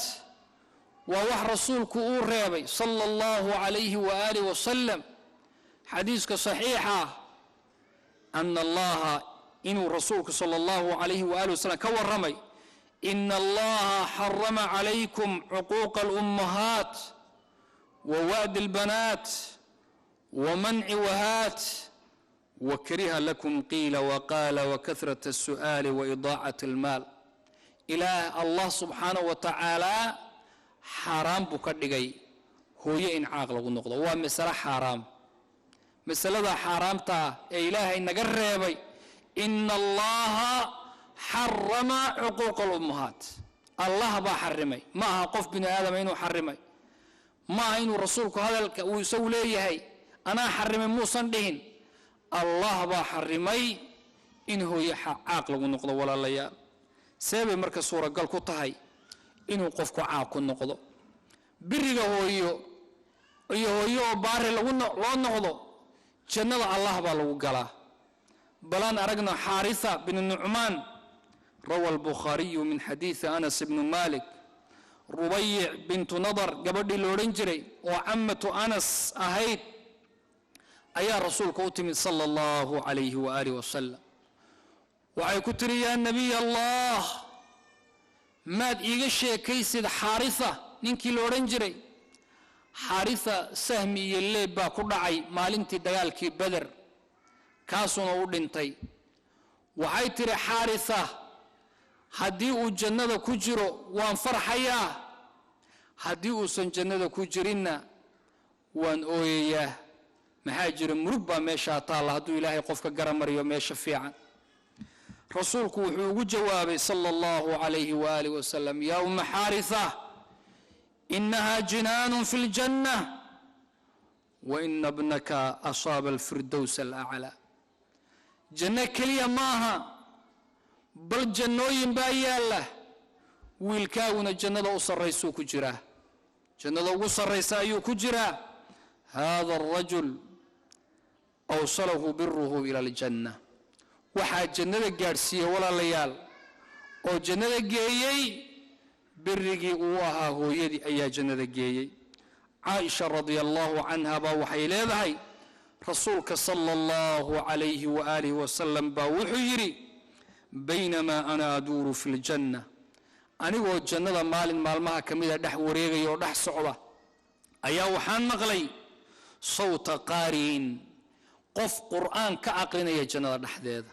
waa wax rasuulku uu reebay sala allahu calayhi waaalih wasalam. xadiiska saxiixa ana allaha, inuu rasuulku sala allahu calayhi waaalih wasalam ka warramay, ina allaha xarama calaykum cuquuqa alummahaat ووأد البنات ومنع وهات وكره لكم قيل وقال وكثرة السؤال وإضاعة المال. إلى الله سبحانه وتعالى حرام بكدغي هو إن عاقل ونقض ومسألة حرام، مسألة حرام تا إله إن قربي إن الله حرم عقوق الأمهات. الله بحرمي ما قف بني آدم إنه حرمي، ما إنه رسولك هذا ويسوي ليه أنا حرم موسى دهن. الله بحرمي إنه عاقل ونقض ولا ليال. سبب مركز سورة قال كتهاي إنه قفك عاقل نقض بريغا هويو بار لو نقض جنة الله بالو قلا. بلان أرقنا حارثة بن النعمان روى البخاري من حديث أنس بن مالك ربيع بنت نضر قبل لورنجري وعمة أنس أهيد أيا رسول كوتم صلى الله عليه وآله وسلم وعي كتري يا نبي الله ماد إيغشي كيسد حارثة ننكي لورنجري. حارثة سهمي اللي باكو دعي مالنتي ديالكي بدر كاسونا ودنتي. وعي تري حارثة haddii uu jannada ku jiro waan farxayaa, haddii uusan jannada ku jirinna waan ooyayaa. maxaa jira murug baa meeshaa taalla hadduu ilaahay qofka garamariyo meesha fiican. rasuulku wuxuu ugu jawaabay sala allahu calayhi waaalih wasalam, yaa umma xaaritha inahaa jinaanun fi ljanna wa ina bnaka asaaba alfirdows alaclaa. janno keliya maaha bal jannooyin baa yaalla, wiilkaaguna jannada u sarraysuu ku jiraa, jannada ugu sarraysa ayuu ku jiraa. hada arajul awsalahu biruhu ila aljanna. waxaa jannada gaadhsiiyey walaalayaal oo jannada geeyey birigii uu ahaa hooyadii ayaa jannada geeyey. caaisha radia allahu canha baa waxay leedahay rasuulka sala allahu calayhi waaalih wasalam baa wuxuu yidhi, baynamaa ana aduuru fi ljanna, anigoo jannada maalin maalmaha ka mida dhex wareegaya oo dhex socda ayaa waxaan maqlay sawta qaari'in, qof qur'aan ka aqrinaya jannada dhexdeeda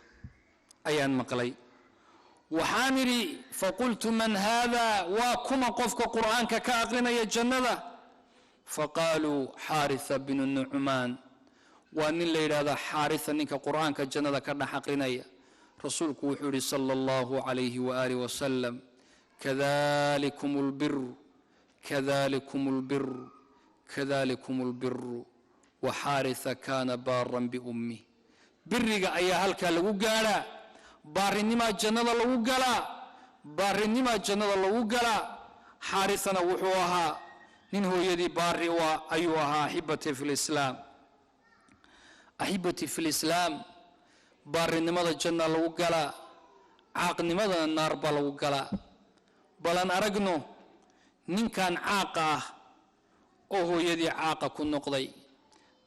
ayaan maqlay. waxaan idhi faqultu man haada, waa kuma qofka qur'aanka ka aqrinaya jannada? faqaaluu xaaritha binu nucmaan, waa nin la yidhaahda xaaritha ninka qur'aanka jannada ka dhex aqrinaya. rasuulku wuxuu yidhi sala allahu calayhi waaalih wasalam, kadalikum lbiru kadalikum lbiru kadalikum lbiru waxaaritha kaana baaran biummih. biriga ayaa halkaa lagu gaadhaa, baarinimaa jannada lagu galaa, baarinimaa jannada lagu galaa. xaarisana wuxuu ahaa nin hooyadii baari ayuu ahaa. axibati fi lislaam, axibati fi lislaam, baarinimada janna lagu galaa, caaqnimadana naar baa lagu galaa. balan aragno ninkan caaqa ah oo hooyadii caaqa ku noqday.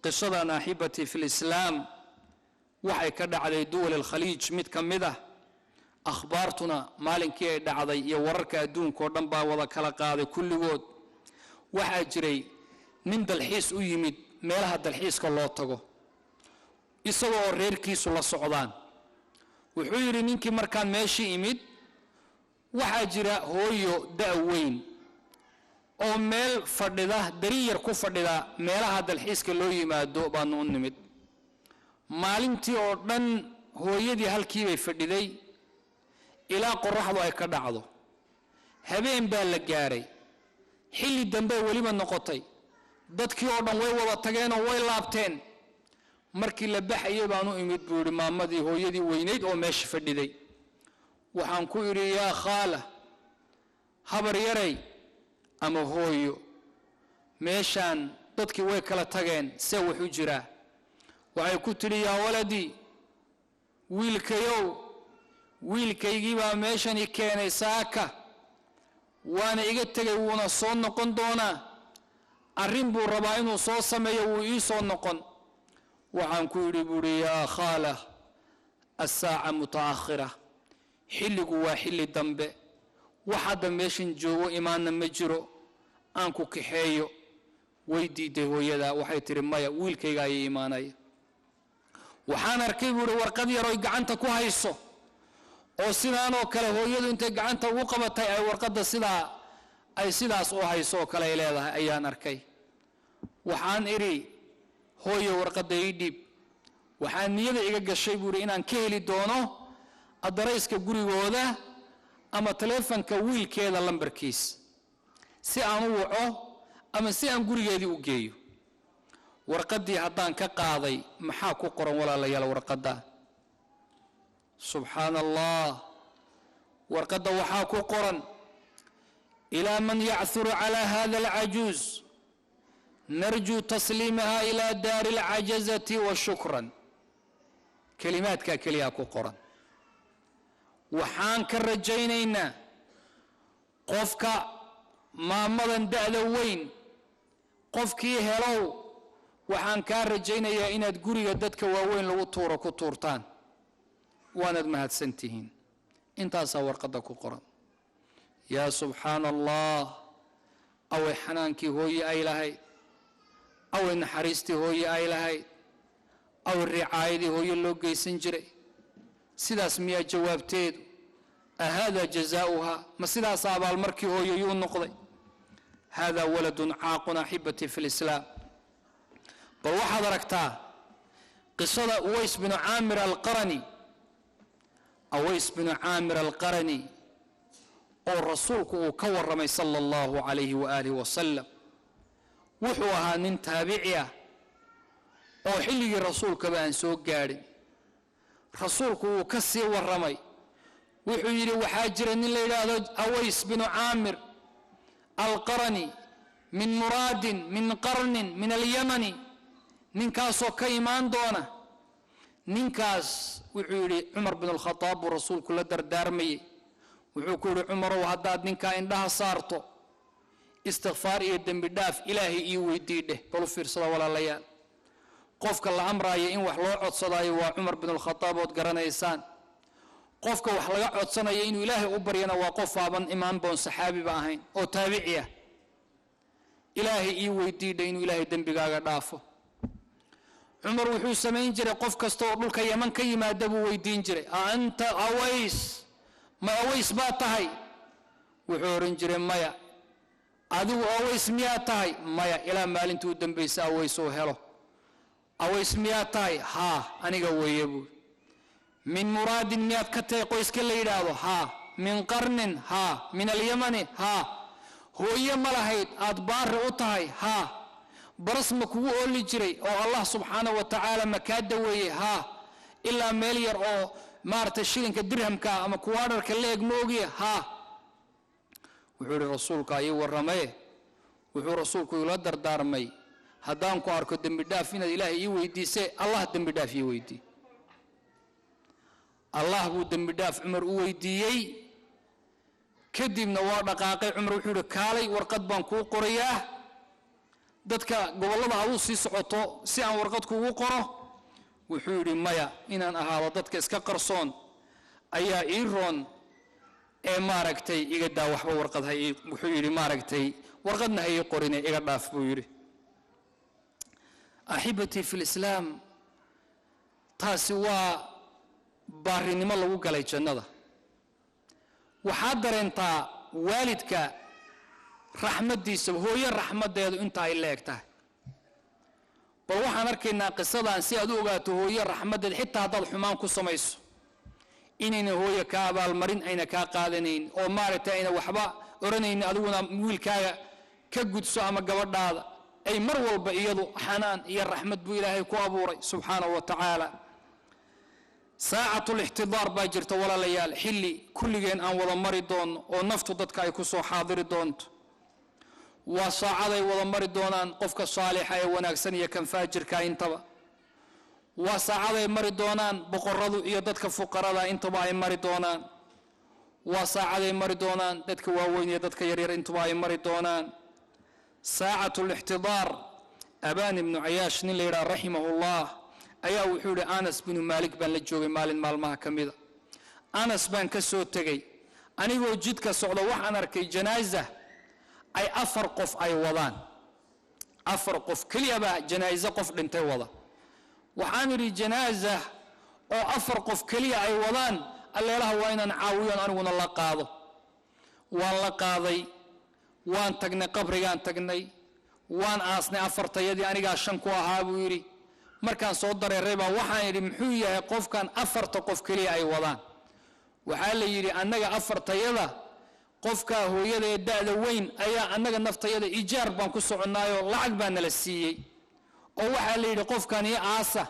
qisadan axibati fi lislaam waxay ka dhacday duwal alkhaliij mid ka mid ah. akhbaartuna maalinkii ay dhacday iyo wararka adduunka oo dhan baa wada kala qaaday kulligood. waxaa jiray nin dalxiis u yimid meelaha dalxiiska loo tago isagoo reerkiisu la socdaan. wuxuu yidhi ninkii markaan meeshii imid waxaa jira hooyo da-weyn oo meel fadhida dariyar ku fadhida meelaha dalxiiska loo yimaado baanu u nimid. maalintii oo dhan hooyadii halkii bay fadhiday ilaa qoraxdu ay ka dhacdo. habeen baa la gaaray, xilli dambe weliba noqotay, dadkii oo dhan way wada tageen oo way laabteen. markii la baxayay baan u imid buu yidhi maamadii hooyadii weynayd oo meesha fadhiday. waxaan ku idhi yaa khaala, habar yaray ama hooyo, meeshaan dadkii way kala tageen, see wax u jiraa? waxay ku tidhi yaa waladii, wiilkayow, wiilkaygii baa meeshani keenay saaka, waana iga tegay, wuuna soo noqon doonaa. arrin buu rabaa inuu soo sameeyo, wuu ii soo noqon. waxaan ku idhi buuhi yaa khaala, assaaca mutaakhira, xilligu waa xilli dambe, wax hadda meeshan joogo imaanna ma jiro, aan ku kaxeeyo. way diiday hooyada, waxay tihi maya, wiilkayga ayay imaanaya. waxaan arkay buuhi warqad yar oy gacanta ku hayso oo sidaanoo kale hooyadu intay gacanta ugu qabatay ay warqadda sidaas u hayso oo kale ay leedahay ayaan arkay. waxaan idhi hooyo warqadda ii dhiib. waxaan niyada iga gashay buuhi inaan ka heli doono adarayska gurigooda ama taleefanka wiilkeeda lambarkiis, si aan u waco ama si aan gurigeedii u geeyo. warqaddii haddaan ka qaaday, maxaa ku qoran walaalayaal warqadda? subxaana allah, warqadda waxaa ku qoran ilaa man yachuru calaa hada alcajuuz narjuu tasliimaha ilaa daari alcajazati wa shukran. kelimaadkaa keliyaa ku qoran. waxaan ka rajaynaynaa qofka maamadan da'da weyn, qofkii helow, waxaan kaa rajaynayaa inaad guriga dadka waaweyn lagu tuuro ku tuurtaan, waanaad mahadsan tihiin. intaasaa warqadda ku qoran. yaa subxaana allah, away xanaankii hooye ay lahayd, away naxariistii hooye ay lahayd, away ricaayadii hooye loo geysan jiray. sidaas miyaa jawaabteedu? ahaadaa jazaauha, ma sidaas abaalmarkii hooye yuu noqday? haadaa waladun caaqun axibati fi lislaam. bal waxaad aragtaa qisada uways binu caamir alqarani. aways binu caamir alqarani oo rasuulku uu ka warramay sala allahu calayhi waaalihi wasalam. wuxuu ahaa nin taabici ah oo xilligii rasuulkaba aan soo gaadhin. rasuulku wuu ka sii warramay. wuxuu yidhi waxaa jira nin la yidhaahdo aways binu caamir alqarani min muraadin min qarnin min alyamani. ninkaasoo ka imaan doona. ninkaas wuxuu yidhi cumar bin alkhadaab buu rasuulku la dardaarmayey. wuxuu ku yidhi cumarow, haddaad ninkaa indhaha saarto, istikfaar iyo dembi dhaaf ilaahay ii weydiidheh. balu fiirsada walaalayaal, qofka la amraaya in wax loo codsadaayo waa cumar bin alkhadaab ood garanaysaan. qofka wax laga codsanaya inuu ilaahay u baryana waa qof aaban imaan boon saxaabiba ahayn oo taabici ah. ilaahay ii weydiidha inuu ilaahay dembigaaga dhaafo. cumar wuxuu samayn jiray qof kasta oo dhulka yaman ka yimaada buu weydiin jiray, anta aways, ma aways baa tahay? wuxuu oran jiray maya. adigu aways miyaa tahay? maya, ilaa maalintii u dambaysa aways uu helo. aways miyaa tahay? haa, aniga weeye buui. min muraadin miyaad ka tahay qoyska la yidhaahdo? haa. min qarnin? haa. min alyamani? haa. hooye ma lahayd aad baari u tahay? haa. baras ma kugu ooli jiray oo allah subxaanahu wa tacaala ma kaa daweeyey? haa. ilaa meel yar oo maaragtay shilinka dirhamka ama kuwaadharka la eg ma ogiya? haa. وحوري رسولك أي ورميه وحور رسولك يلدر دارمي هدانكو أركو دمبداف إن إلهي يويدي سي الله دمبداف يويدي الله هو دمبداف عمر ويديي كدي من وار دقاقي عمر وحوري كالي ورقد بانكو قرياه dadka gobolada ha uu sii socoto si aan warqadku ugu qoro wuxuu yiri maya inaan ahaado dadka iska qarsoon ayaa ii roon ee maaragtay iga daa waxba warqad hay wuxuu yiri maaragtay warqadna hay qorine iga dhaaf buu yiri ahibati fil islam taasi waa baarinimo lagu galay jannada waxaa dareentaa waalidka raxmadiisa hooyo raxmadeedu inta ay leegtahay bal waxaan arkaynaa qisadan si aad u ogaato hooyo raxmadeed xitaa dad xumaan ku samayso inayna hooyo ka abaalmarin ayna ka qaadanayn oo maaragtay ayna waxba oranayn adiguna wiilkaaga ka gudso ama gabadhaada ay mar walba iyadu xanaan iyo raxmad buu ilaahay ku abuuray subxaanahu wa tacaala saacatul ixtidaar baa jirta walaalayaal xilli kulligeen aan wada mari doono oo naftu dadka ay ku soo xaadiri doonto وصاعد وضمر دونان قفك صالح وناكسن يكن فاجر كاينتبا وصاعد مر دونان بقرض يددك فقراء انتبا مر دونان وصاعد مر دونان ددك واوين يددك يرير انتبا مر دونان ساعة الاحتضار أبان بن عياش نليرا رحمه الله أيا وحول أنس بن مالك بن لجوغي مال ما كميدا أنس بن كسو تغي أني وجدك سعودة وحن أركي جنازة أي أفر قف أي وضان أفر قف كل يبا جنازة قف لنتي وضا وحامري جنازة أو أفر قف كل أي وضان اللي له وين نعاويون أنونا الله قاضي وان الله قاضي وان تقني قبري ان تقني وان آسني أفر تيدي أني قاشنكو أهابويري مركان صدر الربا وحامري محوية قف كان أفر تقف كل أي وضان وحالي يري أنك أفر تيدا qofka hooyada ee daada weyn ayaa anaga naftayada ijaar baan ku soconaayo lacag baan la siiyay oo waxa la yiri qofkan ee aasa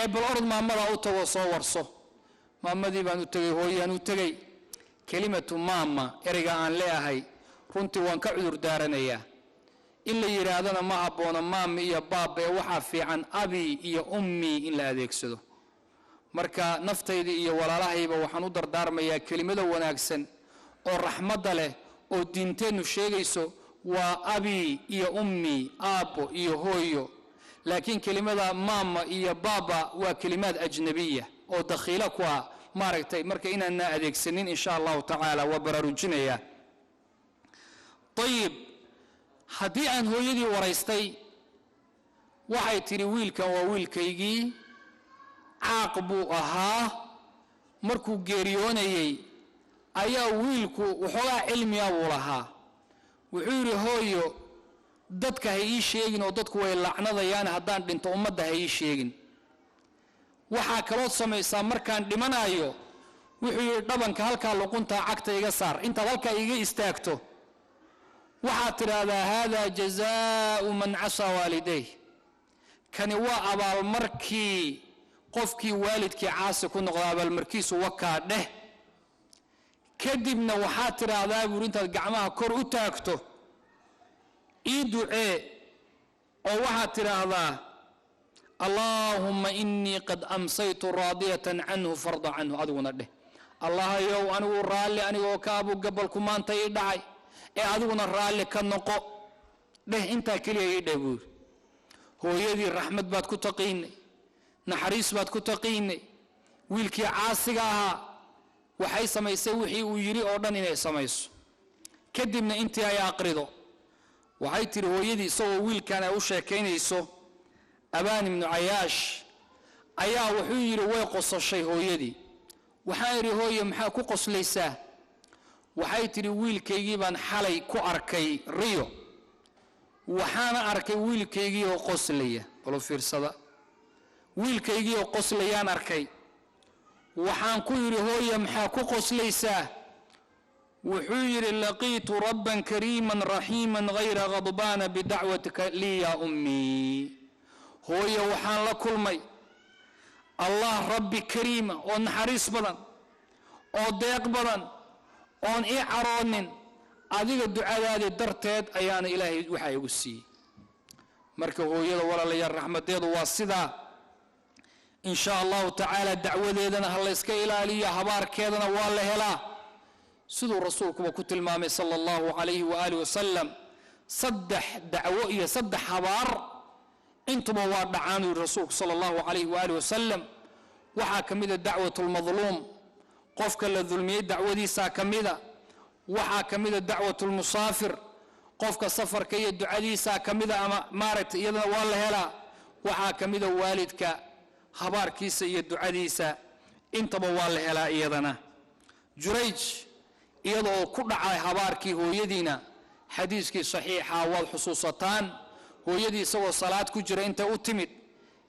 ee bal orod maamada u tago soo warso maamadii baan u tagay hooyaan u tagay kelimatu maama eriga aan leeyahay runtii waan ka cudur daaranayaa in la yiraahdo ma haboona maama iyo baaba ee waxa fiican abi iyo ummi in la adeegsado marka naftayda iyo walaalahayba waxaan u dardaarmayaa kelimada wanaagsan oo raxmada leh oo diinteenu sheegayso waa abi iyo ummi aabo iyo hooyo laakiin kelimada maama iyo baba waa kalimaad ajnabiya oo dakhiila ku ah maaragtay marka inaan adeegsanin insha Allah ta'ala wa baraarujinaya طيب hadii aan hooyadii waraystay waxay tiri wiilkan waa wiilkaygii caaqbu ahaa markuu geeriyoonayay ayaa wiilku wuxuu cilmi u lahaa wuxuu yiri hooyo dadka hay ii sheegin oo dadku way lacnadayaan hadaan dhinto ummadda hay ii sheegin waxa kale oo sameeysa markaan dhimanayo wuxuu yiri dhabanka halka luqunta cagta iga saar inta halka iga istaagto waxa tiraahdaa hada jazaa'u man asa waliday kani waa abaal markii qofkii waalidkii caasi ku noqdo abaal markiisu wakaa dheh kadibna waxaa tiraahdaa buur intaad gacmaha kor u taagto ii ducee oo waxaa tiraahdaa allahumma inni qad amsaytu raadiyatan anhu farda anhu aduguna dheh allah yow anigu raali anigoo ka abu gabalku maanta ii dhacay ee aduguna raali ka noqo dheh intaa kaliya ii dheh buur hooyadii raxmad baad ku taqiinay naxariis baad ku taqiinay wiilkii caasiga ahaa waxay samaysay wixii uu yiri oo dhan inay samayso kadibna intii ay aqrido waxay tiri hooyadii soo wiilkan ay u sheekeynayso abaan ibn ayaash ayaa wuxuu yiri way qosashay hooyadii waxaan yiri hooyo maxaa ku qoslaysaa waxay tiri wiilkaygii baan xalay ku arkay riyo waxaan arkay wiilkaygii oo qoslaya bal fiirsada wiilkaygii oo qoslayaan arkay waxaan ku yiri hooyo maxaa ku qoslaysaa wuxuu yiri laqiitu rabban kariiman rahiiman ghayra ghadbana bid'awatika li ya ummi hooyo waxaan la kulmay allah rabbi kariima oo naxariis badan oo deeq badan oon ii caroonin adiga ducadaadi darteed ayaana ilaahay waxa igu siiyey marka hooyada walaalayaal raxmadeedu waa sidaa in sha allahu tacaala dacwadeedana ha la iska ilaaliyo habaarkeedana waa la helaa siduu rasuulkuba ku tilmaamay sala allahu calayhi waaalihi wasalam saddex dacwo iyo saddex habaar intuba waa dhacaan yuri rasuulku sala allahu calayhi waaalihi wasalam waxaa ka mida dacwatu lmadluum qofka la dulmiyey dacwadiisaa ka mida waxaa ka mida dacwatu lmusaafir qofka safarka iyo ducadiisaa ka mida ama maaragtay iyadana waa la helaa waxaa ka mida waalidka habaarkiisa iyo ducadiisa intaba waa la helaa iyadana jurayj iyadoo ku dhacay habaarkii hooyadiina xadiiskii saxiixa waad xusuusataan hooyadii isagoo salaad ku jira intay u timid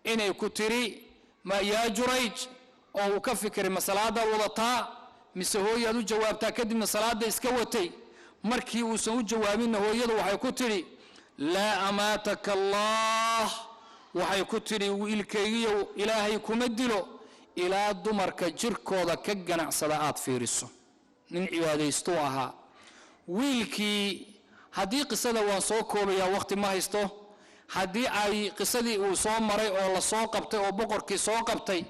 inay ku tiri ma yaa jurayj oo uu ka fikiray ma salaadaad wadataa mise hooyaad u jawaabtaa kadibna salaada iska watay markii uusan u jawaabinna hooyadu waxay ku tidhi laa amaataka allah waxay ku tidhi wiilkaygiiyow ilaahay kuma dilo ilaa dumarka jirkooda ka ganacsada aad fiiriso nin cibaadaystuu ahaa wiilkii haddii qisada waan soo koobayaa waqti ma haysto haddii ay qisadii uu soo maray oo la soo qabtay oo boqorkii soo qabtay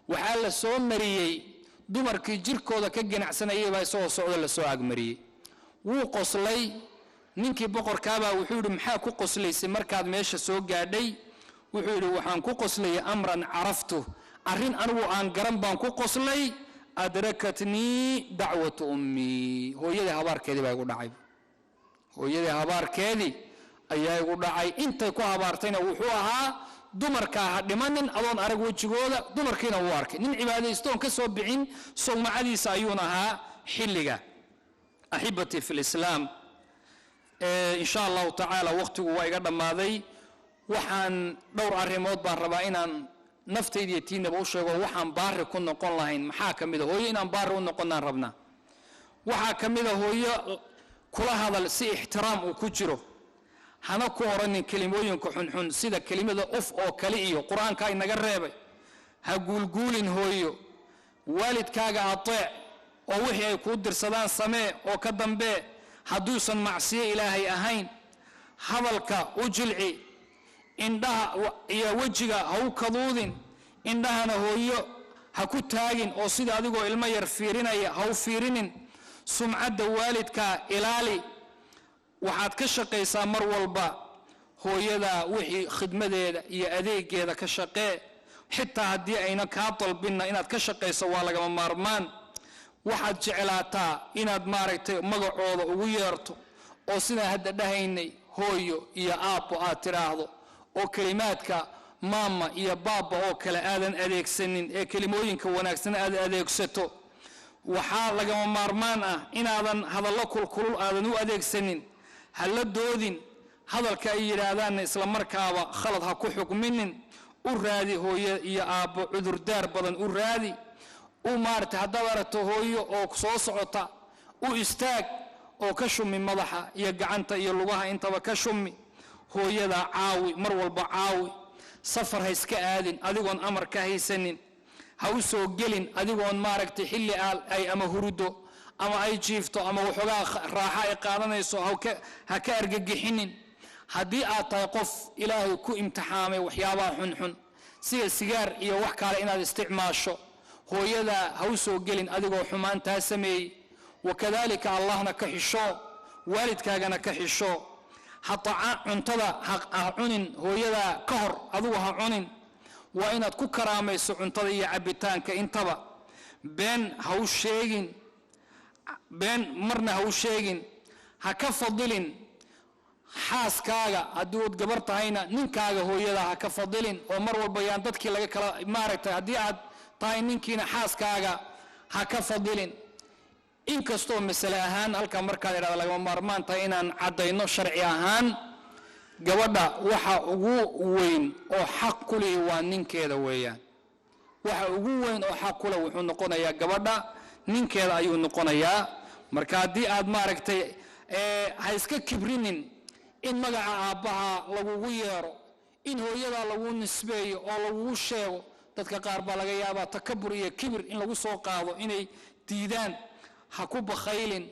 waxaa la soo mariyey dumarkii jirkooda ka ganacsanayay baa isagoo socdo la soo agmariyey wuu qoslay ninkii boqorkaabaa wuxuu yidhi maxaa ku qoslaysay markaad meesha soo gaadhay wuxuu yidhi waxaan ku qoslayay amran caraftu arrin anigu aan garan baan ku qoslay adrakatnii dacwatu ummii hooyadii habaarkeedii baa igu dhacay hooyadii habaarkeedii ayaa igu dhacay intay ku habaartayna wuxuu ahaa dumarkaa ha dhimanin adoon arag wejigooda dumarkiina wuu arkay nin cibaadaystoon ka soo bixin sowmacadiisa ayuuna ahaa xilliga axibatii fi lislaam in sha allahu tacaala waqtigu waa iga dhammaaday waxaan dhowr arrimood baan rabaa inaan naftayda iyo tiinaba u sheego waxaan baari ku noqon lahayn maxaa ka mida hooyo inaan baari u noqonnaan rabnaa waxaa ka mida hooyo kula hadal si ixtiraam uu ku jiro hana ku oranin kelimooyinka xunxun sida kelimada uf oo kale iyo qur-aanka inaga reebay ha guulguulin hooyo waalidkaaga ateec oo wixii ay kuu dirsadaan samee oo ka dambee hadduusan macsiyo ilaahay ahayn hadalka u jilci indhaha iyo wejiga ha u kaduudin indhahana hooyo ha ku taagin oo sida adigoo ilmo yar fiirinaya ha u fiirinin sumcadda waalidka ilaali waxaad ka shaqaysaa mar walba hooyada wixii khidmadeeda iyo adeegeeda ka shaqee xitaa haddii ayna kaa dalbinna inaad ka shaqayso waa lagama maarmaan waxaad jeclaataa inaad maaragtay magacooda ugu yeerto oo sidaan hadda dhahaynay hooyo iyo aabbo aad tidhaahdo oo kelimaadka maama iyo baabba oo kale aadan adeegsanin ee kelimooyinka wanaagsan aad adeegsato waxaa lagama maarmaan ah inaadan hadallo kulkulul aadan u adeegsanin ha la doodin hadalka ay yidhaahdaanna isla markaaba khalad ha ku xukminin u raadi hooyo iyo aabbo cudurdaar badan u raadi u maaragtay haddaad aragto hooyo oo soo socota u istaag oo ka shumi madaxa iyo gacanta iyo lugaha intaba ka shumi hooyada caawi mar walba caawi safar ha iska aadin adigoon amar ka haysanin ha u soo gelin adigoon maaragtay xilli ay ama hurudo ama ay jiifto ama waxoogaa raaxa ay qaadanayso ha ka argagixinin haddii aad tahay qof ilaahay ku imtixaamay waxyaabaha xunxun sida sigaar iyo wax kale inaad isticmaasho hooyada ha u soo gelin adigoo xumaantaa sameeyey wakadalika allahna ka xisho waalidkaagana ka xisho cuntada ha cunin hooyada ka hor adigu ha cunin waa inaad ku karaamayso cuntada iyo cabitaanka intaba been ha u sheegin been marna ha u sheegin ha ka fadilin xaaskaaga haddii uad gabar tahayna ninkaaga hooyada ha ka fadilin oo mar walba yaan dadkii laga kala maaragtay haddii aad tahay ninkiina xaaskaaga ha ka fadilin inkastoo masale ahaan halkaa markaad idhahda lagama maarmaan tahay inaan caddayno sharci ahaan gabadha waxa ugu weyn oo xaq ku lihi waa ninkeeda weeyaan waxa ugu weyn oo xaq ku leh wuxuu noqonayaa gabadha ninkeeda ayuu noqonayaa marka haddii aad maaragtay ha iska kibrinin in magaca aabbaha lagugu yeero in hooyada lagu nisbeeyo oo lagugu sheego dadka qaar baa laga yaabaa takabur iyo kibir in lagu soo qaado inay diidaan ha ku bakhaylin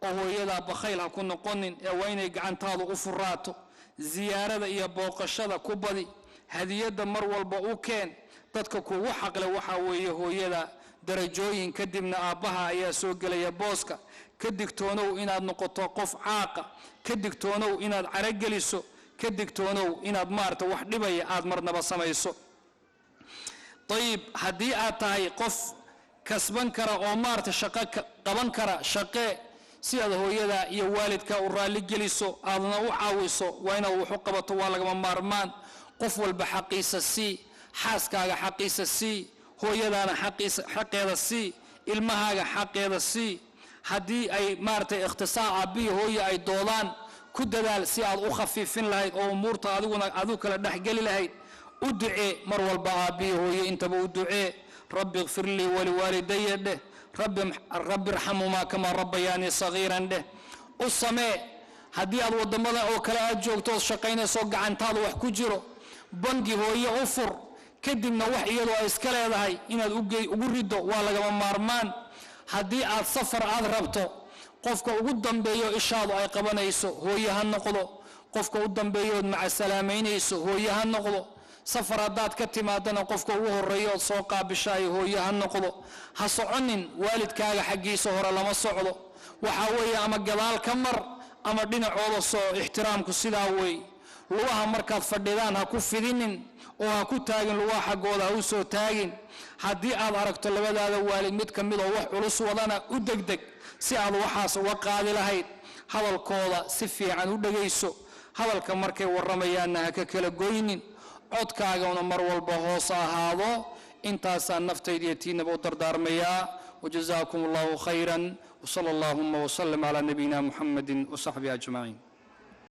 وهويدا بخيل ها كن قنن وين قعنتاض أفراتو زيارة إيا بوقشة كبدي هدية مر والبؤوكين تدككو وحق لوحاوية هويدا درجوين كدبنا آبها يا سوق ليا بوسكا كدكتونو إناد نقطة قف عاقة كدكتونو إناد عرقليسو كدكتونو إناد مارت وحدبي آد مرنا بسميسو طيب هدي آتاي قف كسبان كرا أو مارت شقاك قبان كرا شقاء سياد هويدا يا والدك ورالي جليسو آدنا وحاويسو وينا وحقبتو والغ مارمان قف والبحقيس السي حاسكاga xaqiisa sii hooyadaana xaqeeda sii ilmahaaga xaqeeda sii haddii ay maartay ikhtisaar abiyo hooyo ay doodaan ku dadaal si aad u khafiifin lahayd oo umuurta adiguna adu kala dhaxgali lahayd u ducee mar walba abiyo hooyo intaba u ducee rabbi ighfir li wa liwalidayya dheh rabbi irhamhuma kama rabbayani saghiran dheh u samee haddii aad wadamada oo kale aad joogto shaqaynayso gacantaada wax ku jiro bangi hooyo u fur kadibna wax iyadoo ay iska leedahay inaad ugu rido waa lagama maarmaan haddii aad safar aad rabto qofka ugu dambeeyo ishaadu ay qabanayso hooyo ha noqdo qofka u dambeeyood maca salaameynayso hooyo ha noqdo safar haddaad ka timaadana qofka ugu horeeyo ood soo qaabishaay hooyo ha noqdo ha soconin waalidkaaga xaggiisa hore lama socdo waxaa weeye ama gadaal ka mar ama dhinacooda soo ixtiraamku sidaa weey lugaha markaad fadhidaan ha ku fidinin oo ha ku taagin lugaha xaggooda ha u soo taagin haddii aad aragto labadaada waalid mid ka mid oo wax culus wadana u degdeg si aad waxaas uga qaadi lahayd hadalkooda si fiican u dhagayso hadalka markay warramayaanna ha ka kala goynin codkaagana mar walba hoos ahaado intaasaan naftayda iyo tiinaba u dardaarmayaa wajazaakum allahu khayran وصلى اللهم وسلم على نبينا محمد وصحبه أجمعين